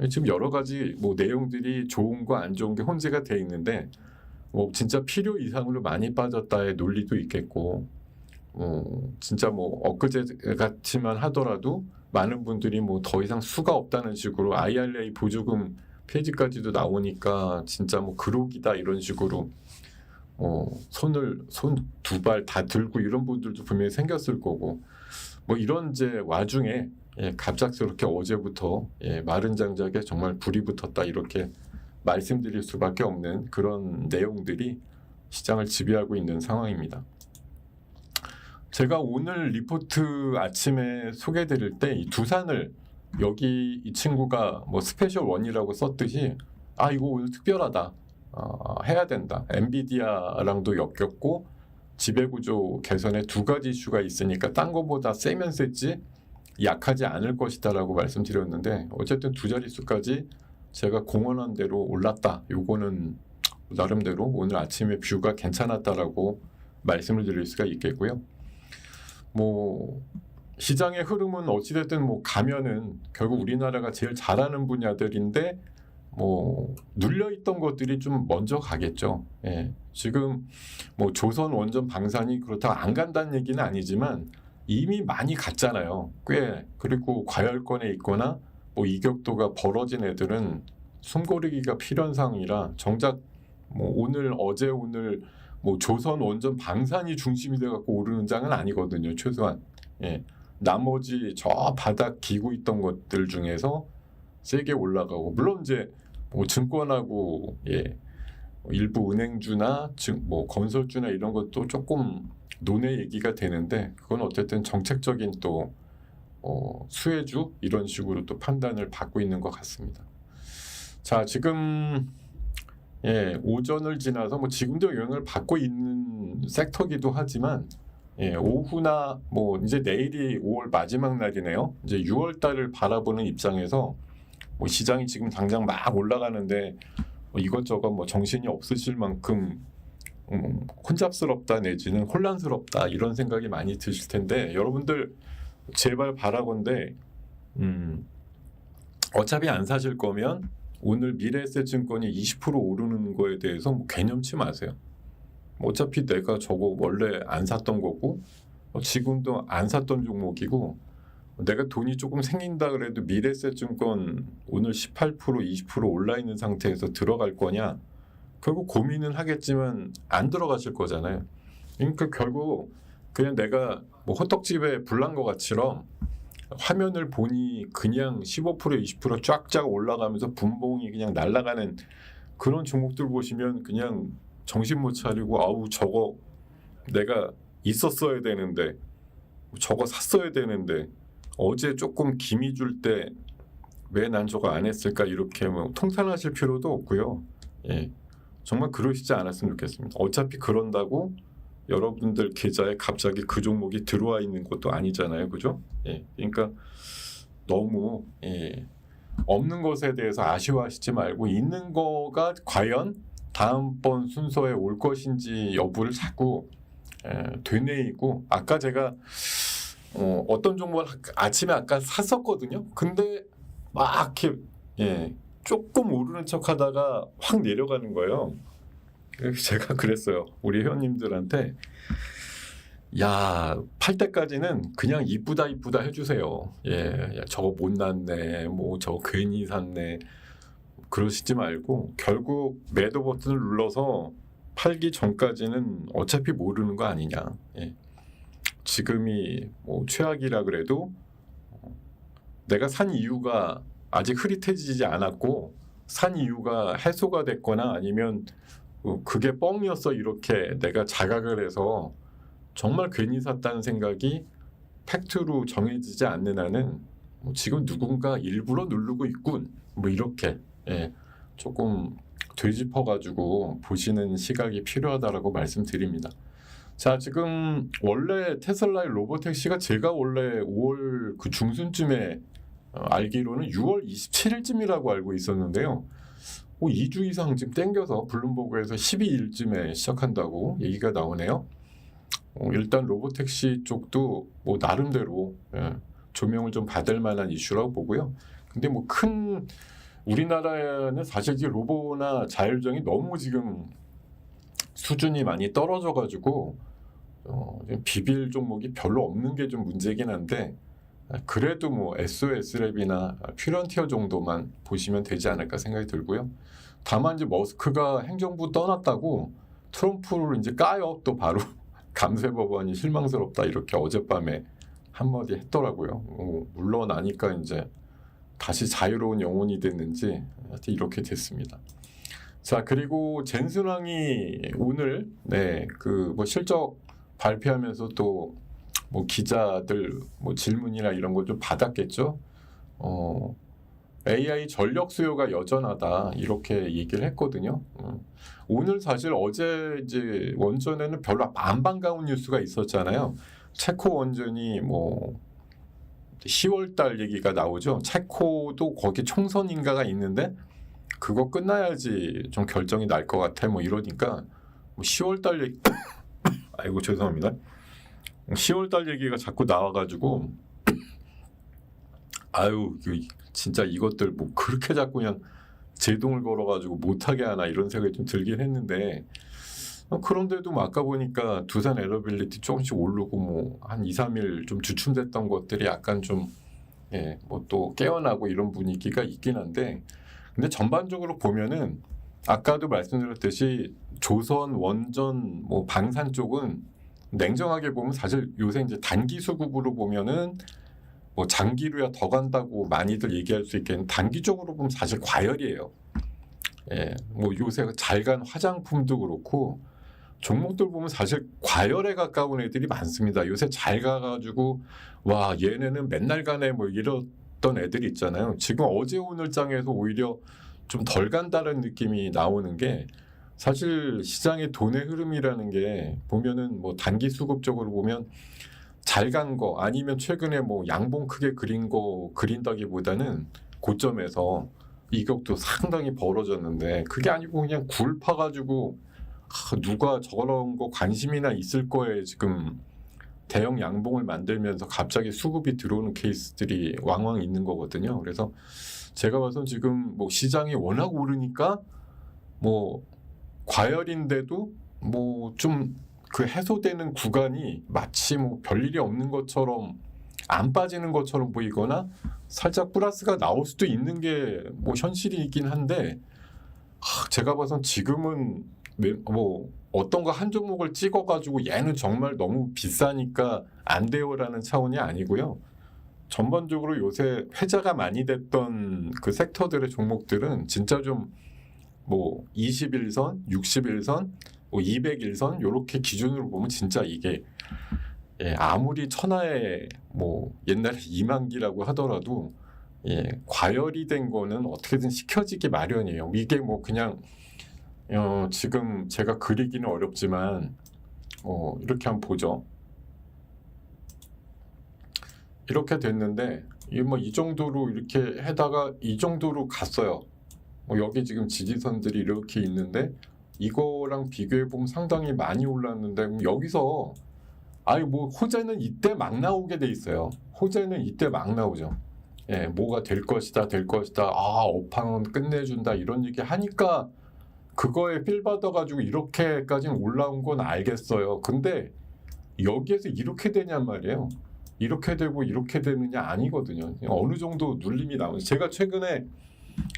지금 여러 가지 뭐 내용들이 좋은 거 안 좋은 게 혼재가 돼 있는데, 뭐 진짜 필요 이상으로 많이 빠졌다의 논리도 있겠고, 진짜 뭐 엊그제 같이만 하더라도 많은 분들이 뭐 더 이상 수가 없다는 식으로 IRA 보조금 폐지까지도 나오니까 진짜 뭐 그록이다 이런 식으로 손 두 발 다 들고 이런 분들도 분명히 생겼을 거고, 뭐 이런 이제 와중에 갑작스럽게 어제부터 마른 장작에 정말 불이 붙었다 이렇게 말씀드릴 수밖에 없는 그런 내용들이 시장을 지배하고 있는 상황입니다. 제가 오늘 리포트 아침에 소개드릴 때 이 두산을, 여기 이 친구가 뭐 스페셜 원이라고 썼듯이 이거 오늘 특별하다, 해야 된다, 엔비디아랑도 엮였고 지배구조 개선에 두 가지 이슈가 있으니까 딴 거보다 세면 셌지 약하지 않을 것이다 라고 말씀드렸는데, 어쨌든 두 자릿수까지 제가 공언한 대로 올랐다. 요거는 나름대로 오늘 아침에 뷰가 괜찮았다라고 말씀을 드릴 수가 있겠고요. 뭐 시장의 흐름은 어찌됐든 뭐 가면은 결국 우리나라가 제일 잘하는 분야들인데 뭐 눌려있던 것들이 좀 먼저 가겠죠. 지금 뭐 조선 원전 방산이 그렇다고 안 간다는 얘기는 아니지만 이미 많이 갔잖아요. 꽤. 그리고 과열권에 있거나 뭐 이격도가 벌어진 애들은 숨고르기가 필요한 상황이라, 정작 뭐 어제 오늘 뭐 조선 원전 방산이 중심이 돼갖고 오르는 장은 아니거든요. 최소한. 나머지 저 바닥 기고 있던 것들 중에서 세게 올라가고, 물론 이제 뭐 증권하고 일부 은행주나 뭐 건설주나 이런 것도 조금 논의 얘기가 되는데, 그건 어쨌든 정책적인 또 수혜주 이런 식으로 또 판단을 받고 있는 것 같습니다. 자, 지금 오전을 지나서 뭐 지금도 영향을 받고 있는 섹터기도 하지만, 오후나 뭐 이제 내일이 5월 마지막 날이네요. 이제 6월 달을 바라보는 입장에서 뭐 시장이 지금 당장 막 올라가는데 뭐 이것저것 뭐 정신이 없으실 만큼 혼잡스럽다 내지는 혼란스럽다 이런 생각이 많이 드실 텐데, 여러분들 제발 바라건대 어차피 안 사실 거면 오늘 미래에셋증권이 20% 오르는 거에 대해서 뭐 개념치 마세요. 어차피 내가 저거 원래 안 샀던 거고 지금도 안 샀던 종목이고, 내가 돈이 조금 생긴다 그래도 미래에셋증권 오늘 18% 20% 올라 있는 상태에서 들어갈 거냐, 결국 고민은 하겠지만 안 들어가실 거잖아요. 그러니까 결국 그냥 내가 뭐 호떡집에 불난 것 같처럼 화면을 보니 그냥 15% 20% 쫙쫙 올라가면서 분봉이 그냥 날아가는 그런 종목들 보시면 그냥 정신 못 차리고 아우 저거 내가 있었어야 되는데 저거 샀어야 되는데 어제 조금 기미 줄 때 왜 난 저거 안 했을까 이렇게 뭐 통탄하실 필요도 없고요. 예, 정말 그러시지 않았으면 좋겠습니다. 어차피 그런다고 여러분들 계좌에 갑자기 그 종목이 들어와 있는 것도 아니잖아요, 그죠? 예, 그러니까 너무 없는 것에 대해서 아쉬워하시지 말고 있는 거가 과연 다음번 순서에 올 것인지 여부를 자꾸 되뇌이고 아까 제가 어떤 종목을 아침에 아까 샀었거든요. 근데 막 이렇게 조금 오르는 척하다가 확 내려가는 거예요. 그래서 제가 그랬어요. 우리 회원님들한테 야, 팔 때까지는 그냥 이쁘다 해주세요. 예, 저거 못 났네, 뭐 저거 괜히 샀네 그러시지 말고 결국 매도 버튼을 눌러서 팔기 전까지는 어차피 모르는 거 아니냐. 예. 지금이 뭐 최악이라 그래도 내가 산 이유가 아직 흐릿해지지 않았고 산 이유가 해소가 됐거나 아니면 그게 뻥이었어 이렇게 내가 자각을 해서 정말 괜히 샀다는 생각이 팩트로 정해지지 않는 한은 뭐 지금 누군가 일부러 누르고 있군 뭐 이렇게 조금 되짚어가지고 보시는 시각이 필요하다라고 말씀드립니다. 자, 지금 원래 테슬라의 로보택시가 제가 원래 5월 그 중순쯤에 알기로는 6월 27일쯤이라고 알고 있었는데요. 2주 이상 지금 땡겨서 블룸버그에서 12일쯤에 시작한다고 얘기가 나오네요. 일단 로보택시 쪽도 뭐 나름대로 조명을 좀 받을 만한 이슈라고 보고요. 근데 뭐 큰 우리나라에는 사실 이 로보나 자율주행이 너무 지금 수준이 많이 떨어져가지고 비빌 종목이 별로 없는 게 좀 문제긴 한데 그래도 뭐 SOS랩이나 퓨런티어 정도만 보시면 되지 않을까 생각이 들고요. 다만 이제 머스크가 행정부 떠났다고 트럼프를 이제 까요. 또 바로 감세법안이 실망스럽다 이렇게 어젯밤에 한마디 했더라고요. 물러나니까 이제 다시 자유로운 영혼이 됐는지 하여튼 이렇게 됐습니다. 자, 그리고 젠슨왕이 오늘 그 뭐 실적 발표하면서 또 뭐 기자들 뭐 질문이나 이런 걸 좀 받았겠죠. AI 전력 수요가 여전하다 이렇게 얘기를 했거든요. 오늘 사실 어제 이제 원전에는 별로 안 반가운 뉴스가 있었잖아요. 체코 원전이 뭐 10월달 얘기가 나오죠. 체코도 거기 총선인가가 있는데 그거 끝나야지 좀 결정이 날 것 같아 뭐 이러니까 뭐 10월달 얘기 아이고 죄송합니다. 10월달 얘기가 자꾸 나와가지고 아유 진짜 이것들 뭐 그렇게 자꾸 그냥 제동을 걸어가지고 못하게 하나 이런 생각이 좀 들긴 했는데 그런데도 뭐 아까 보니까 두산 에러빌리티 조금씩 오르고 뭐 한 2, 3일 좀 주춤됐던 것들이 약간 좀 뭐 또 깨어나고 이런 분위기가 있긴 한데 근데 전반적으로 보면은 아까도 말씀드렸듯이 조선, 원전, 뭐 방산 쪽은 냉정하게 보면 사실 요새 이제 단기 수급으로 보면은 뭐 장기로야 더 간다고 많이들 얘기할 수 있겠는데 단기적으로 보면 사실 과열이에요. 뭐 요새 잘 간 화장품도 그렇고 종목들 보면 사실 과열에 가까운 애들이 많습니다. 요새 잘 가가지고 와 얘네는 맨날 가네 뭐 이랬던 애들이 있잖아요. 지금 어제 오늘 장에서 오히려 좀 덜 간다는 느낌이 나오는 게 사실 시장의 돈의 흐름이라는 게 보면은 뭐 단기 수급적으로 보면 잘 간 거 아니면 최근에 뭐 양봉 크게 그린 거 그린다기보다는 고점에서 이격도 상당히 벌어졌는데 그게 아니고 그냥 굴 파가지고 누가 저런 거 관심이나 있을 거에 지금 대형 양봉을 만들면서 갑자기 수급이 들어오는 케이스들이 왕왕 있는 거거든요. 그래서 제가 봐선 지금 뭐 시장이 워낙 오르니까 뭐 과열인데도 뭐 좀 그 해소되는 구간이 마치 뭐 별일이 없는 것처럼 안 빠지는 것처럼 보이거나 살짝 플러스가 나올 수도 있는 게 뭐 현실이긴 한데 제가 봐선 지금은 뭐 어떤 거 한 종목을 찍어가지고 얘는 정말 너무 비싸니까 안 돼요라는 차원이 아니고요. 전반적으로 요새 회자가 많이 됐던 그 섹터들의 종목들은 진짜 좀 뭐 21선, 61선, 뭐 201선 요렇게 기준으로 보면 진짜 이게 아무리 천하의 뭐 옛날에 이만기라고 하더라도 과열이 된 거는 어떻게든 시켜지기 마련이에요. 이게 뭐 그냥 지금 제가 그리기는 어렵지만 이렇게 한번 보죠. 이렇게 됐는데 이 정도로 이렇게 해다가 이 정도로 갔어요. 여기 지금 지지선들이 이렇게 있는데 이거랑 비교해 보면 상당히 많이 올랐는데 그럼 여기서 뭐 호재는 이때 막 나오게 돼 있어요. 호재는 이때 막 나오죠. 뭐가 될 것이다, 될 것이다. 업황은 끝내준다 이런 얘기 하니까 그거에 필 받아가지고 이렇게까지는 올라온 건 알겠어요. 근데 여기에서 이렇게 되냔 말이에요. 이렇게 되고 이렇게 되느냐 아니거든요. 어느 정도 눌림이 나오죠. 제가 최근에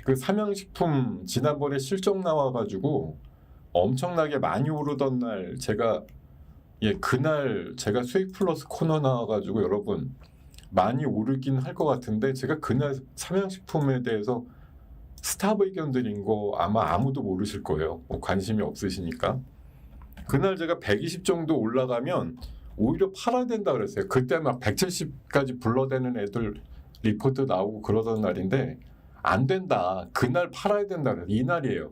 그 삼양식품 지난번에 실적 나와가지고 엄청나게 많이 오르던 날 제가 그날 제가 수익 플러스 코너 나와가지고 여러분 많이 오르긴 할 것 같은데 제가 그날 삼양식품에 대해서 스탑 의견 드린 거 아마 아무도 모르실 거예요. 관심이 없으시니까. 그날 제가 120 정도 올라가면 오히려 팔아야 된다 그랬어요. 그때 막 170까지 불러대는 애들 리포트 나오고 그러던 날인데 안 된다. 그날 팔아야 된다 그랬어요. 이날이에요.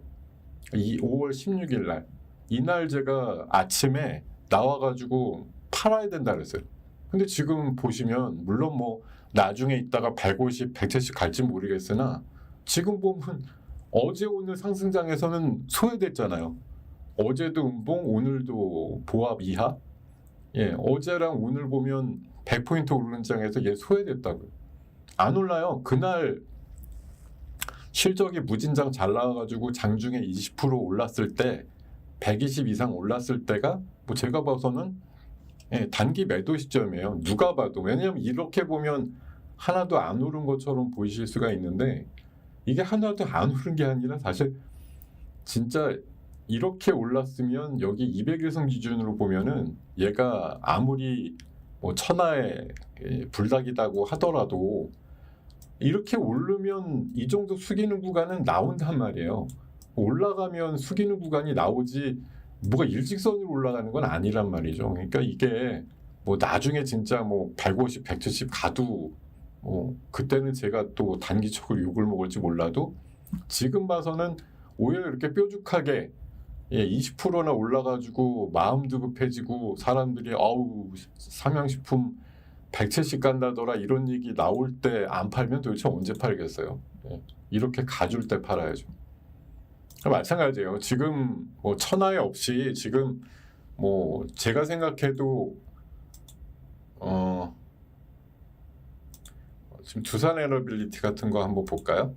5월 16일 날. 이날 제가 아침에 나와가지고 팔아야 된다 그랬어요. 근데 지금 보시면 물론 뭐 나중에 있다가 150, 170 갈지 모르겠으나 지금 보면 어제 오늘 상승장에서는 소외됐잖아요. 어제도 음봉, 오늘도 보합 이하. 어제랑 오늘 보면 100포인트 오르는 장에서 얘 소외됐다고요. 안 올라요. 그날 실적이 무진장 잘 나와가지고 장중에 20% 올랐을 때 120 이상 올랐을 때가 뭐 제가 봐서는 단기 매도 시점이에요. 누가 봐도. 왜냐하면 이렇게 보면 하나도 안 오른 것처럼 보이실 수가 있는데 이게 하나도 안 오른 게 아니라 사실 진짜 이렇게 올랐으면 여기 200일선 기준으로 보면은 얘가 아무리 뭐 천하의 불닭이다고 하더라도 이렇게 오르면 이 정도 숙이는 구간은 나온단 말이에요. 올라가면 숙이는 구간이 나오지 뭐가 일직선으로 올라가는 건 아니란 말이죠. 그러니까 이게 뭐 나중에 진짜 뭐 150, 170 가도 그때는 제가 또 단기적으로 욕을 먹을지 몰라도 지금 봐서는 오히려 이렇게 뾰족하게 20%나 올라가지고 마음도 급해지고 사람들이 삼양식품 170 간다더라 이런 얘기 나올 때 안 팔면 도대체 언제 팔겠어요? 이렇게 가줄 때 팔아야죠. 마찬가지예요. 지금 뭐 천하에 없이 지금 뭐 제가 생각해도 지금 두산에너빌리티 같은 거 한번 볼까요?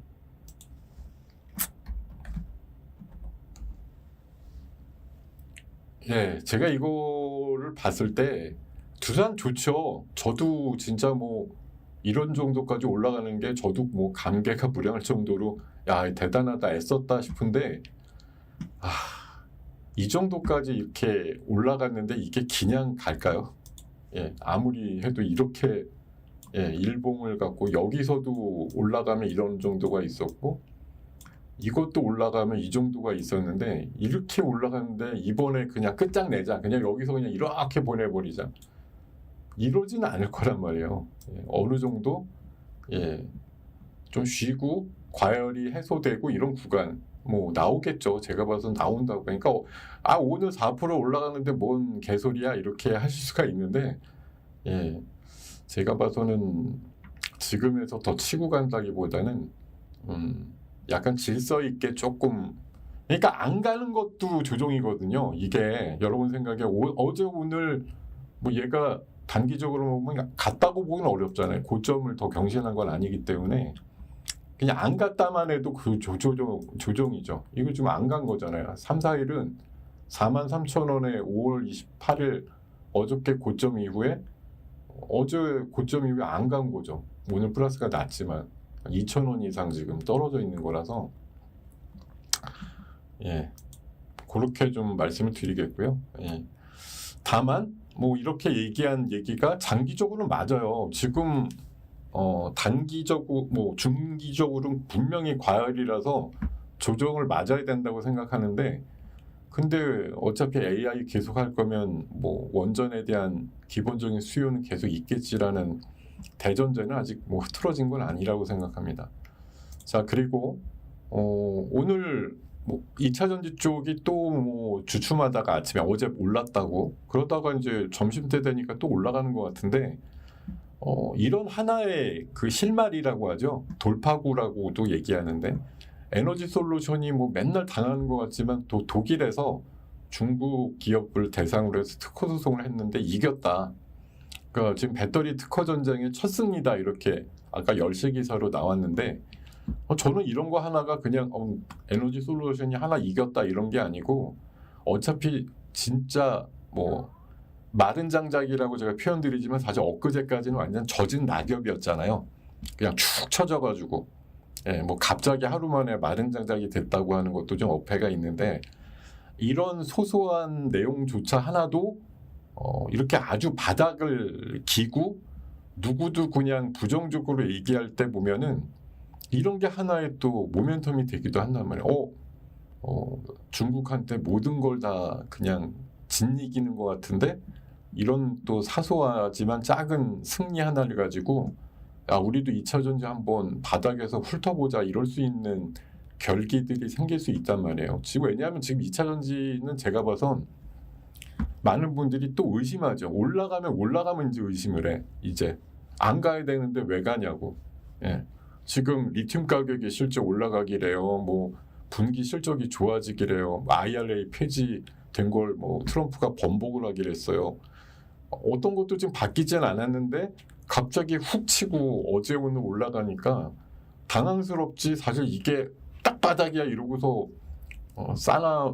제가 이거를 봤을 때 두산 좋죠. 저도 진짜 뭐 이런 정도까지 올라가는 게 저도 뭐 감개가 무량할 정도로 야 대단하다 애썼다 싶은데 이 정도까지 이렇게 올라갔는데 이게 그냥 갈까요? 아무리 해도 이렇게 일봉을 갖고 여기서도 올라가면 이런 정도가 있었고 이것도 올라가면 이 정도가 있었는데 이렇게 올라가는데 이번에 그냥 끝장내자 그냥 여기서 그냥 이렇게 보내버리자 이러지는 않을 거란 말이에요. 어느 정도 좀 쉬고 과열이 해소되고 이런 구간 뭐 나오겠죠. 제가 봐서 나온다고. 그러니까 오늘 4% 올라가는데 뭔 개소리야 이렇게 하실 수가 있는데 제가 봐서는 지금에서 더 치고 간다기보다는 약간 질서 있게 조금 그러니까 안 가는 것도 조종이거든요. 이게 여러분 생각에 어제 오늘 뭐 얘가 단기적으로 보면 갔다고 보기는 어렵잖아요. 고점을 더 경신한 건 아니기 때문에 그냥 안 갔다만 해도 그 조종이죠. 이거 지금 안 간 거잖아요. 3, 4일은 43,000원에 5월 28일 어저께 고점 이후에 어제 고점 이후에 안 간 거죠. 오늘 플러스가 낮지만 2,000원 이상 지금 떨어져 있는 거라서 그렇게 좀 말씀을 드리겠고요. 다만 뭐 이렇게 얘기한 얘기가 장기적으로는 맞아요. 지금 단기적으로 뭐 중기적으로는 분명히 과열이라서 조정을 맞아야 된다고 생각하는데, 근데 어차피 AI 계속 할 거면 뭐 원전에 대한 기본적인 수요는 계속 있겠지라는 대전제는 아직 뭐 흐트러진 건 아니라고 생각합니다. 자, 그리고 오늘 뭐 2차 전지 쪽이 또 뭐 주춤하다가 아침에 어제 올랐다고 그러다가 이제 점심때 되니까 또 올라가는 것 같은데, 이런 하나의 그 실마리라고 하죠. 돌파구라고도 얘기하는데, 에너지 솔루션이 뭐 맨날 당하는 것 같지만 또 독일에서 중국 기업을 대상으로 해서 특허 소송을 했는데 이겼다. 그러니까 지금 배터리 특허 전쟁의 첫 승리다, 이렇게 아까 10시 기사로 나왔는데, 저는 이런 거 하나가 그냥 에너지 솔루션이 하나 이겼다 이런 게 아니고, 어차피 진짜 뭐 마른 장작이라고 제가 표현드리지만 사실 엊그제까지는 완전 젖은 낙엽이었잖아요. 그냥 축 처져가지고, 뭐 갑자기 하루 만에 마른 장작이 됐다고 하는 것도 좀 어폐가 있는데, 이런 소소한 내용조차 하나도 이렇게 아주 바닥을 기고 누구도 그냥 부정적으로 얘기할 때 보면은 이런 게 하나의 또 모멘텀이 되기도 한단 말이에요. 중국한테 모든 걸 다 그냥 짓이기는 것 같은데, 이런 또 사소하지만 작은 승리 하나를 가지고 우리도 2차 전지 한번 바닥에서 훑어보자 이럴 수 있는 결기들이 생길 수 있단 말이에요. 지금 왜냐하면 지금 2차 전지는 제가 봐선 많은 분들이 또 의심하죠. 올라가면 이제 의심을 해. 이제 안 가야 되는데 왜 가냐고. 지금 리튬 가격이 실제 올라가기래요. 뭐 분기 실적이 좋아지기래요. IRA 폐지된 걸 뭐 트럼프가 번복을 하기로 했어요. 어떤 것도 지금 바뀌진 않았는데 갑자기 훅 치고 어제 오늘 올라가니까 당황스럽지. 사실 이게 딱 바닥이야 이러고서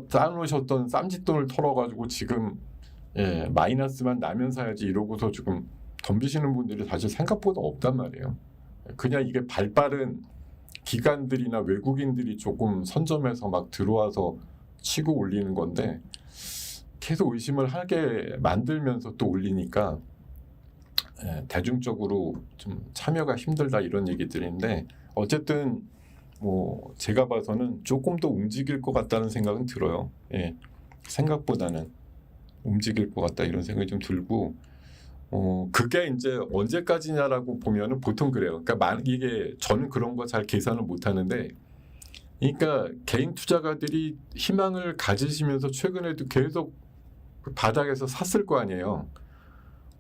쌓아놓으셨던 쌈짓돈을 털어가지고 지금 마이너스만 나면 사야지 이러고서 지금 덤비시는 분들이 사실 생각보다 없단 말이에요. 그냥 이게 발빠른 기관들이나 외국인들이 조금 선점해서 막 들어와서 치고 올리는 건데, 계속 의심을 하게 만들면서 또 올리니까 대중적으로 좀 참여가 힘들다 이런 얘기들인데, 어쨌든 뭐 제가 봐서는 조금 더 움직일 것 같다는 생각은 들어요. 생각보다는 움직일 것 같다 이런 생각이 좀 들고, 그게 이제 언제까지냐라고 보면은 보통 그래요. 그러니까 이게 저는 그런 거 잘 계산을 못 하는데, 그러니까 개인 투자가들이 희망을 가지시면서 최근에도 계속 바닥에서 샀을 거 아니에요.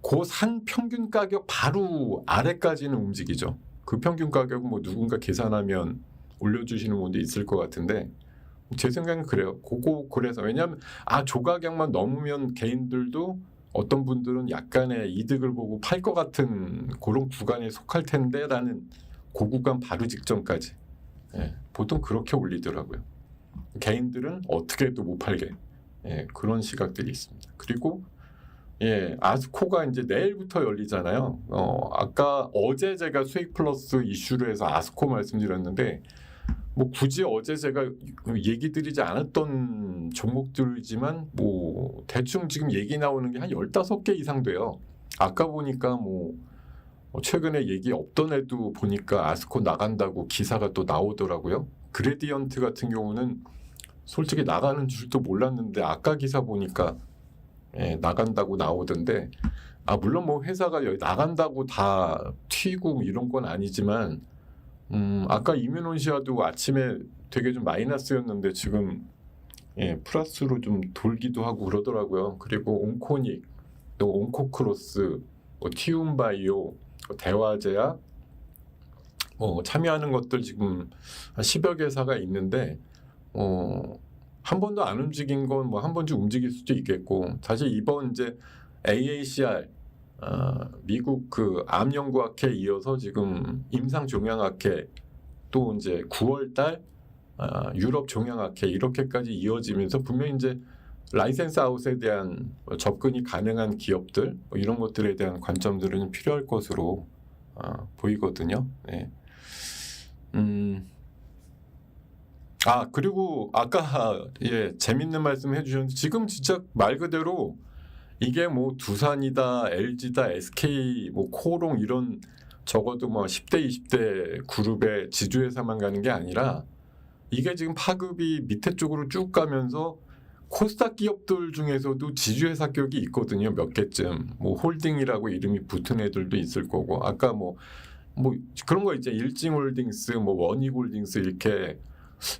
그 산 평균 가격 바로 아래까지는 움직이죠. 그 평균 가격은 뭐 누군가 계산하면 올려주시는 분도 있을 것 같은데, 제 생각은 그래요. 그래서 왜냐하면 조가격만 넘으면 개인들도 어떤 분들은 약간의 이득을 보고 팔 것 같은 그런 구간에 속할 텐데라는 그 구간 바로 직전까지 보통 그렇게 올리더라고요. 개인들은 어떻게 해도 못 팔게 그런 시각들이 있습니다. 그리고 아스코가 이제 내일부터 열리잖아요. 아까 어제 제가 수익 플러스 이슈로 해서 아스코 말씀드렸는데, 뭐 굳이 어제 제가 얘기 드리지 않았던 종목들이지만 뭐 대충 지금 얘기 나오는 게 한 15개 이상 돼요. 아까 보니까 뭐 최근에 얘기 없던 애도 보니까 아스코 나간다고 기사가 또 나오더라고요. 그레디언트 같은 경우는 솔직히 나가는 줄도 몰랐는데 아까 기사 보니까 나간다고 나오던데, 물론 뭐 회사가 여기 나간다고 다 튀고 이런 건 아니지만, 아까 이뮤논시아도 아침에 되게 좀 마이너스였는데 지금 플러스로 좀 돌기도 하고 그러더라고요. 그리고 온코닉, 또 온코크로스, 티움바이오, 대화제약 참여하는 것들 지금 한 10여 개사가 있는데, 한 번도 안 움직인 건 뭐 한 번쯤 움직일 수도 있겠고, 사실 이번 이제 AACR 미국 그 암연구학회 이어서 지금 임상종양학회, 또 이제 9월달 유럽 종양학회 이렇게까지 이어지면서 분명히 이제 라이센스 아웃에 대한 접근이 가능한 기업들 이런 것들에 대한 관점들은 필요할 것으로 보이거든요. 그리고 아까 재밌는 말씀 해주셨는데, 지금 진짜 말 그대로 이게 뭐 두산이다, LG다, SK, 뭐 코오롱 이런 적어도 뭐 10대, 20대 그룹의 지주회사만 가는 게 아니라 이게 지금 파급이 밑에 쪽으로 쭉 가면서 코스닥 기업들 중에서도 지주회사 격이 있거든요. 몇 개쯤. 뭐 홀딩이라고 이름이 붙은 애들도 있을 거고. 아까 뭐 그런 거 있죠. 일진홀딩스, 뭐 원익홀딩스 이렇게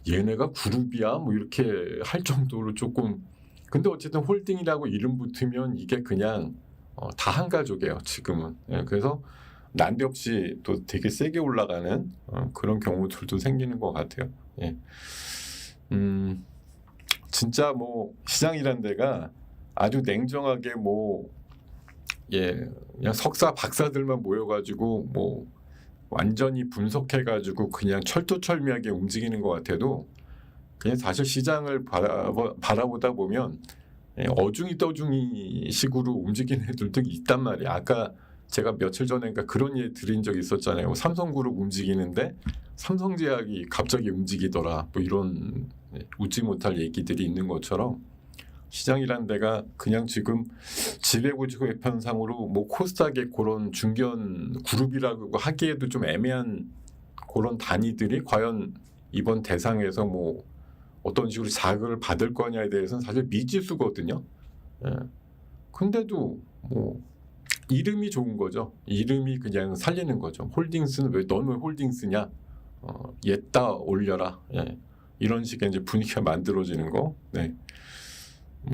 얘네가 그룹이야? 뭐 이렇게 할 정도로 조금. 근데 어쨌든 홀딩이라고 이름 붙으면 이게 그냥 다 한 가족이에요. 지금은. 예, 그래서 난데없이 또 되게 세게 올라가는 그런 경우들도 생기는 것 같아요. 예. 진짜 뭐 시장이란 데가 아주 냉정하게 뭐 그냥 석사 박사들만 모여가지고 뭐 완전히 분석해가지고 그냥 철두철미하게 움직이는 것 같아도 그냥 사실 시장을 바라보다 보면 어중이 떠중이 식으로 움직이는 애들도 있단 말이야. 아까 제가 며칠 전에 그런 예 드린 적이 있었잖아요. 삼성그룹 움직이는데 삼성제약이 갑자기 움직이더라. 뭐 이런 웃지 못할 얘기들이 있는 것처럼 시장이란 데가 그냥 지금 지배구조 회편상으로 뭐 코스닥의 그런 중견 그룹이라고 하기에도 좀 애매한 그런 단위들이 과연 이번 대상에서 뭐 어떤 식으로 자극을 받을 거냐에 대해서는 사실 미지수거든요. 예. 근데도 뭐 이름이 좋은 거죠. 이름이 그냥 살리는 거죠. 홀딩스는 너는 왜 홀딩스냐? 옛다 올려라. 예. 이런 식의 이제 분위기가 만들어지는 거. 네.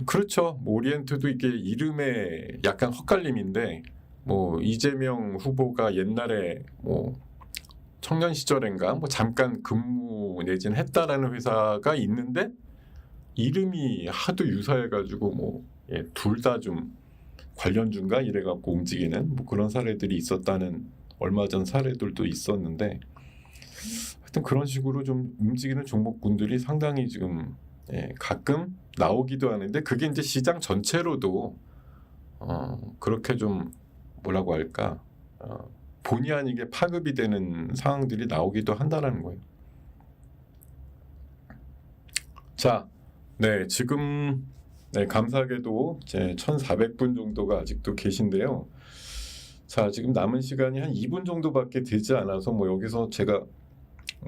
그렇죠. 뭐 오리엔트도 이게 이름에 약간 헛갈림인데 뭐 이재명 후보가 옛날에 뭐 청년 시절인가 뭐 잠깐 근무 내진 했다라는 회사가 있는데 이름이 하도 유사해가지고 뭐 둘 다 좀 관련주인가 이래갖고 움직이는 뭐 그런 사례들이 있었다는 얼마 전 사례들도 있었는데 하여튼 그런 식으로 좀 움직이는 종목군들이 상당히 지금 가끔 나오기도 하는데 그게 이제 시장 전체로도 그렇게 좀 뭐라고 할까 본의 아니게 파급이 되는 상황들이 나오기도 한다라는 거예요. 자, 네 지금 감사하게도 제 1,400분 정도가 아직도 계신데요. 자, 지금 남은 시간이 한 2분 정도밖에 되지 않아서 뭐 여기서 제가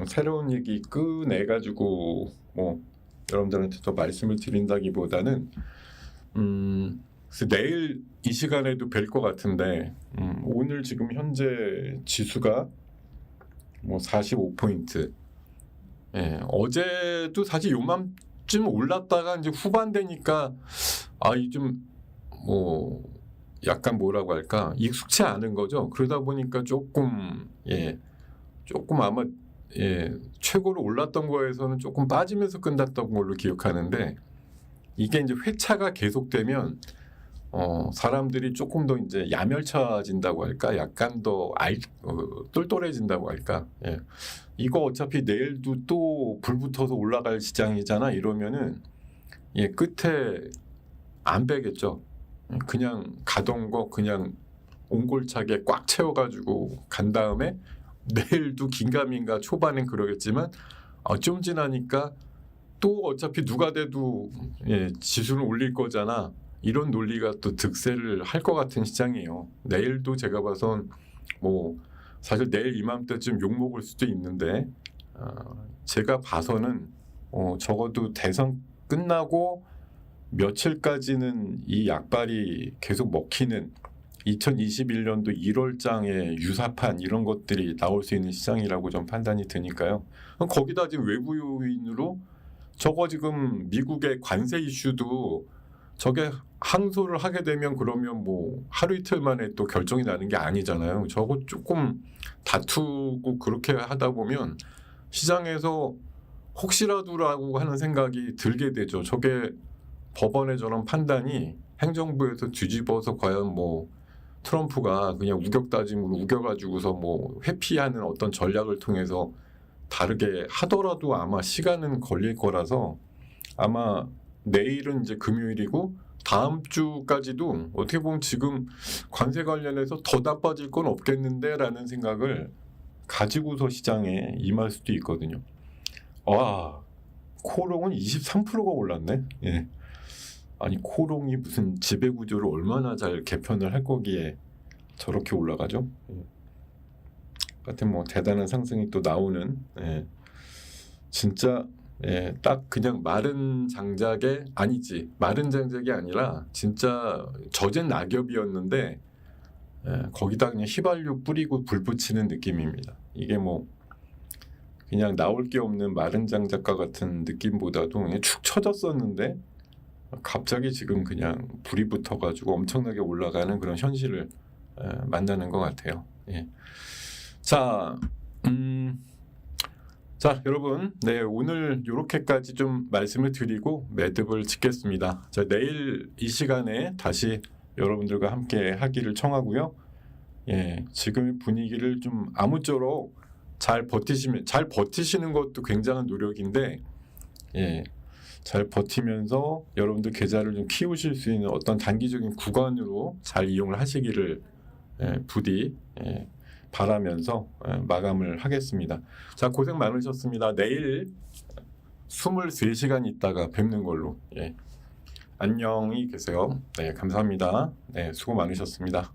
새로운 얘기 꺼내가지고 뭐 여러분들한테 더 말씀을 드린다기보다는 그래서 내일 이 시간에도 뵐 것 같은데 오늘 지금 현재 지수가 뭐 45포인트. 어제도 사실 요맘쯤 올랐다가 이제 후반 되니까 좀 뭐 약간 뭐라고 할까 익숙치 않은 거죠. 그러다 보니까 조금 아마 최고로 올랐던 거에서는 조금 빠지면서 끝났던 걸로 기억하는데 이게 이제 회차가 계속되면 사람들이 조금 더 이제 야멸차진다고 할까, 약간 더 똘똘해진다고 할까. 이거 어차피 내일도 또 불붙어서 올라갈 시장이잖아. 이러면은 끝에 안 빼겠죠. 그냥 가던 거 그냥 옹골차게 꽉 채워가지고 간 다음에 내일도 긴가민가 초반엔 그러겠지만 좀 지나니까 또 어차피 누가 돼도 지수는 올릴 거잖아. 이런 논리가 또 득세를 할 것 같은 시장이에요. 내일도 제가 봐선 뭐 사실 내일 이맘때쯤 욕 먹을 수도 있는데 제가 봐서는 적어도 대선 끝나고 며칠까지는 이 약발이 계속 먹히는 2021년도 1월장에 유사판 이런 것들이 나올 수 있는 시장이라고 좀 판단이 드니까요. 거기다 지금 외부 요인으로 저거 지금 미국의 관세 이슈도 저게 항소를 하게 되면 그러면 뭐 하루 이틀 만에 또 결정이 나는 게 아니잖아요. 저거 조금 다투고 그렇게 하다 보면 시장에서 혹시라도라고 하는 생각이 들게 되죠. 저게 법원의 저런 판단이 행정부에서 뒤집어서 과연 뭐 트럼프가 그냥 우격다짐으로 우겨가지고서 뭐 회피하는 어떤 전략을 통해서 다르게 하더라도 아마 시간은 걸릴 거라서 아마 내일은 이제 금요일이고 다음 주까지도 어떻게 보면 지금 관세 관련해서 더 나빠질 건 없겠는데 라는 생각을 가지고서 시장에 임할 수도 있거든요. 코롱은 23%가 올랐네. 아니 코롱이 무슨 지배구조를 얼마나 잘 개편을 할 거기에 저렇게 올라가죠? 같은 뭐 대단한 상승이 또 나오는 진짜 딱 그냥 마른 장작에 아니지 마른 장작이 아니라 진짜 젖은 낙엽이었는데 거기다 그냥 휘발유 뿌리고 불 붙이는 느낌입니다. 이게 뭐 그냥 나올 게 없는 마른 장작과 같은 느낌보다도 그냥 축 처졌었는데 갑자기 지금 그냥 불이 붙어가지고 엄청나게 올라가는 그런 현실을 만나는 것 같아요. 자, 자 여러분, 오늘 이렇게까지 좀 말씀을 드리고 매듭을 짓겠습니다. 자, 내일 이 시간에 다시 여러분들과 함께 하기를 청하고요. 지금의 분위기를 좀 아무쪼록 잘 버티시는 것도 굉장한 노력인데, 잘 버티면서 여러분들 계좌를 좀 키우실 수 있는 어떤 단기적인 구간으로 잘 이용을 하시기를 부디 바라면서 마감을 하겠습니다. 자, 고생 많으셨습니다. 내일 23시간 있다가 뵙는 걸로. 안녕히 계세요. 감사합니다. 수고 많으셨습니다.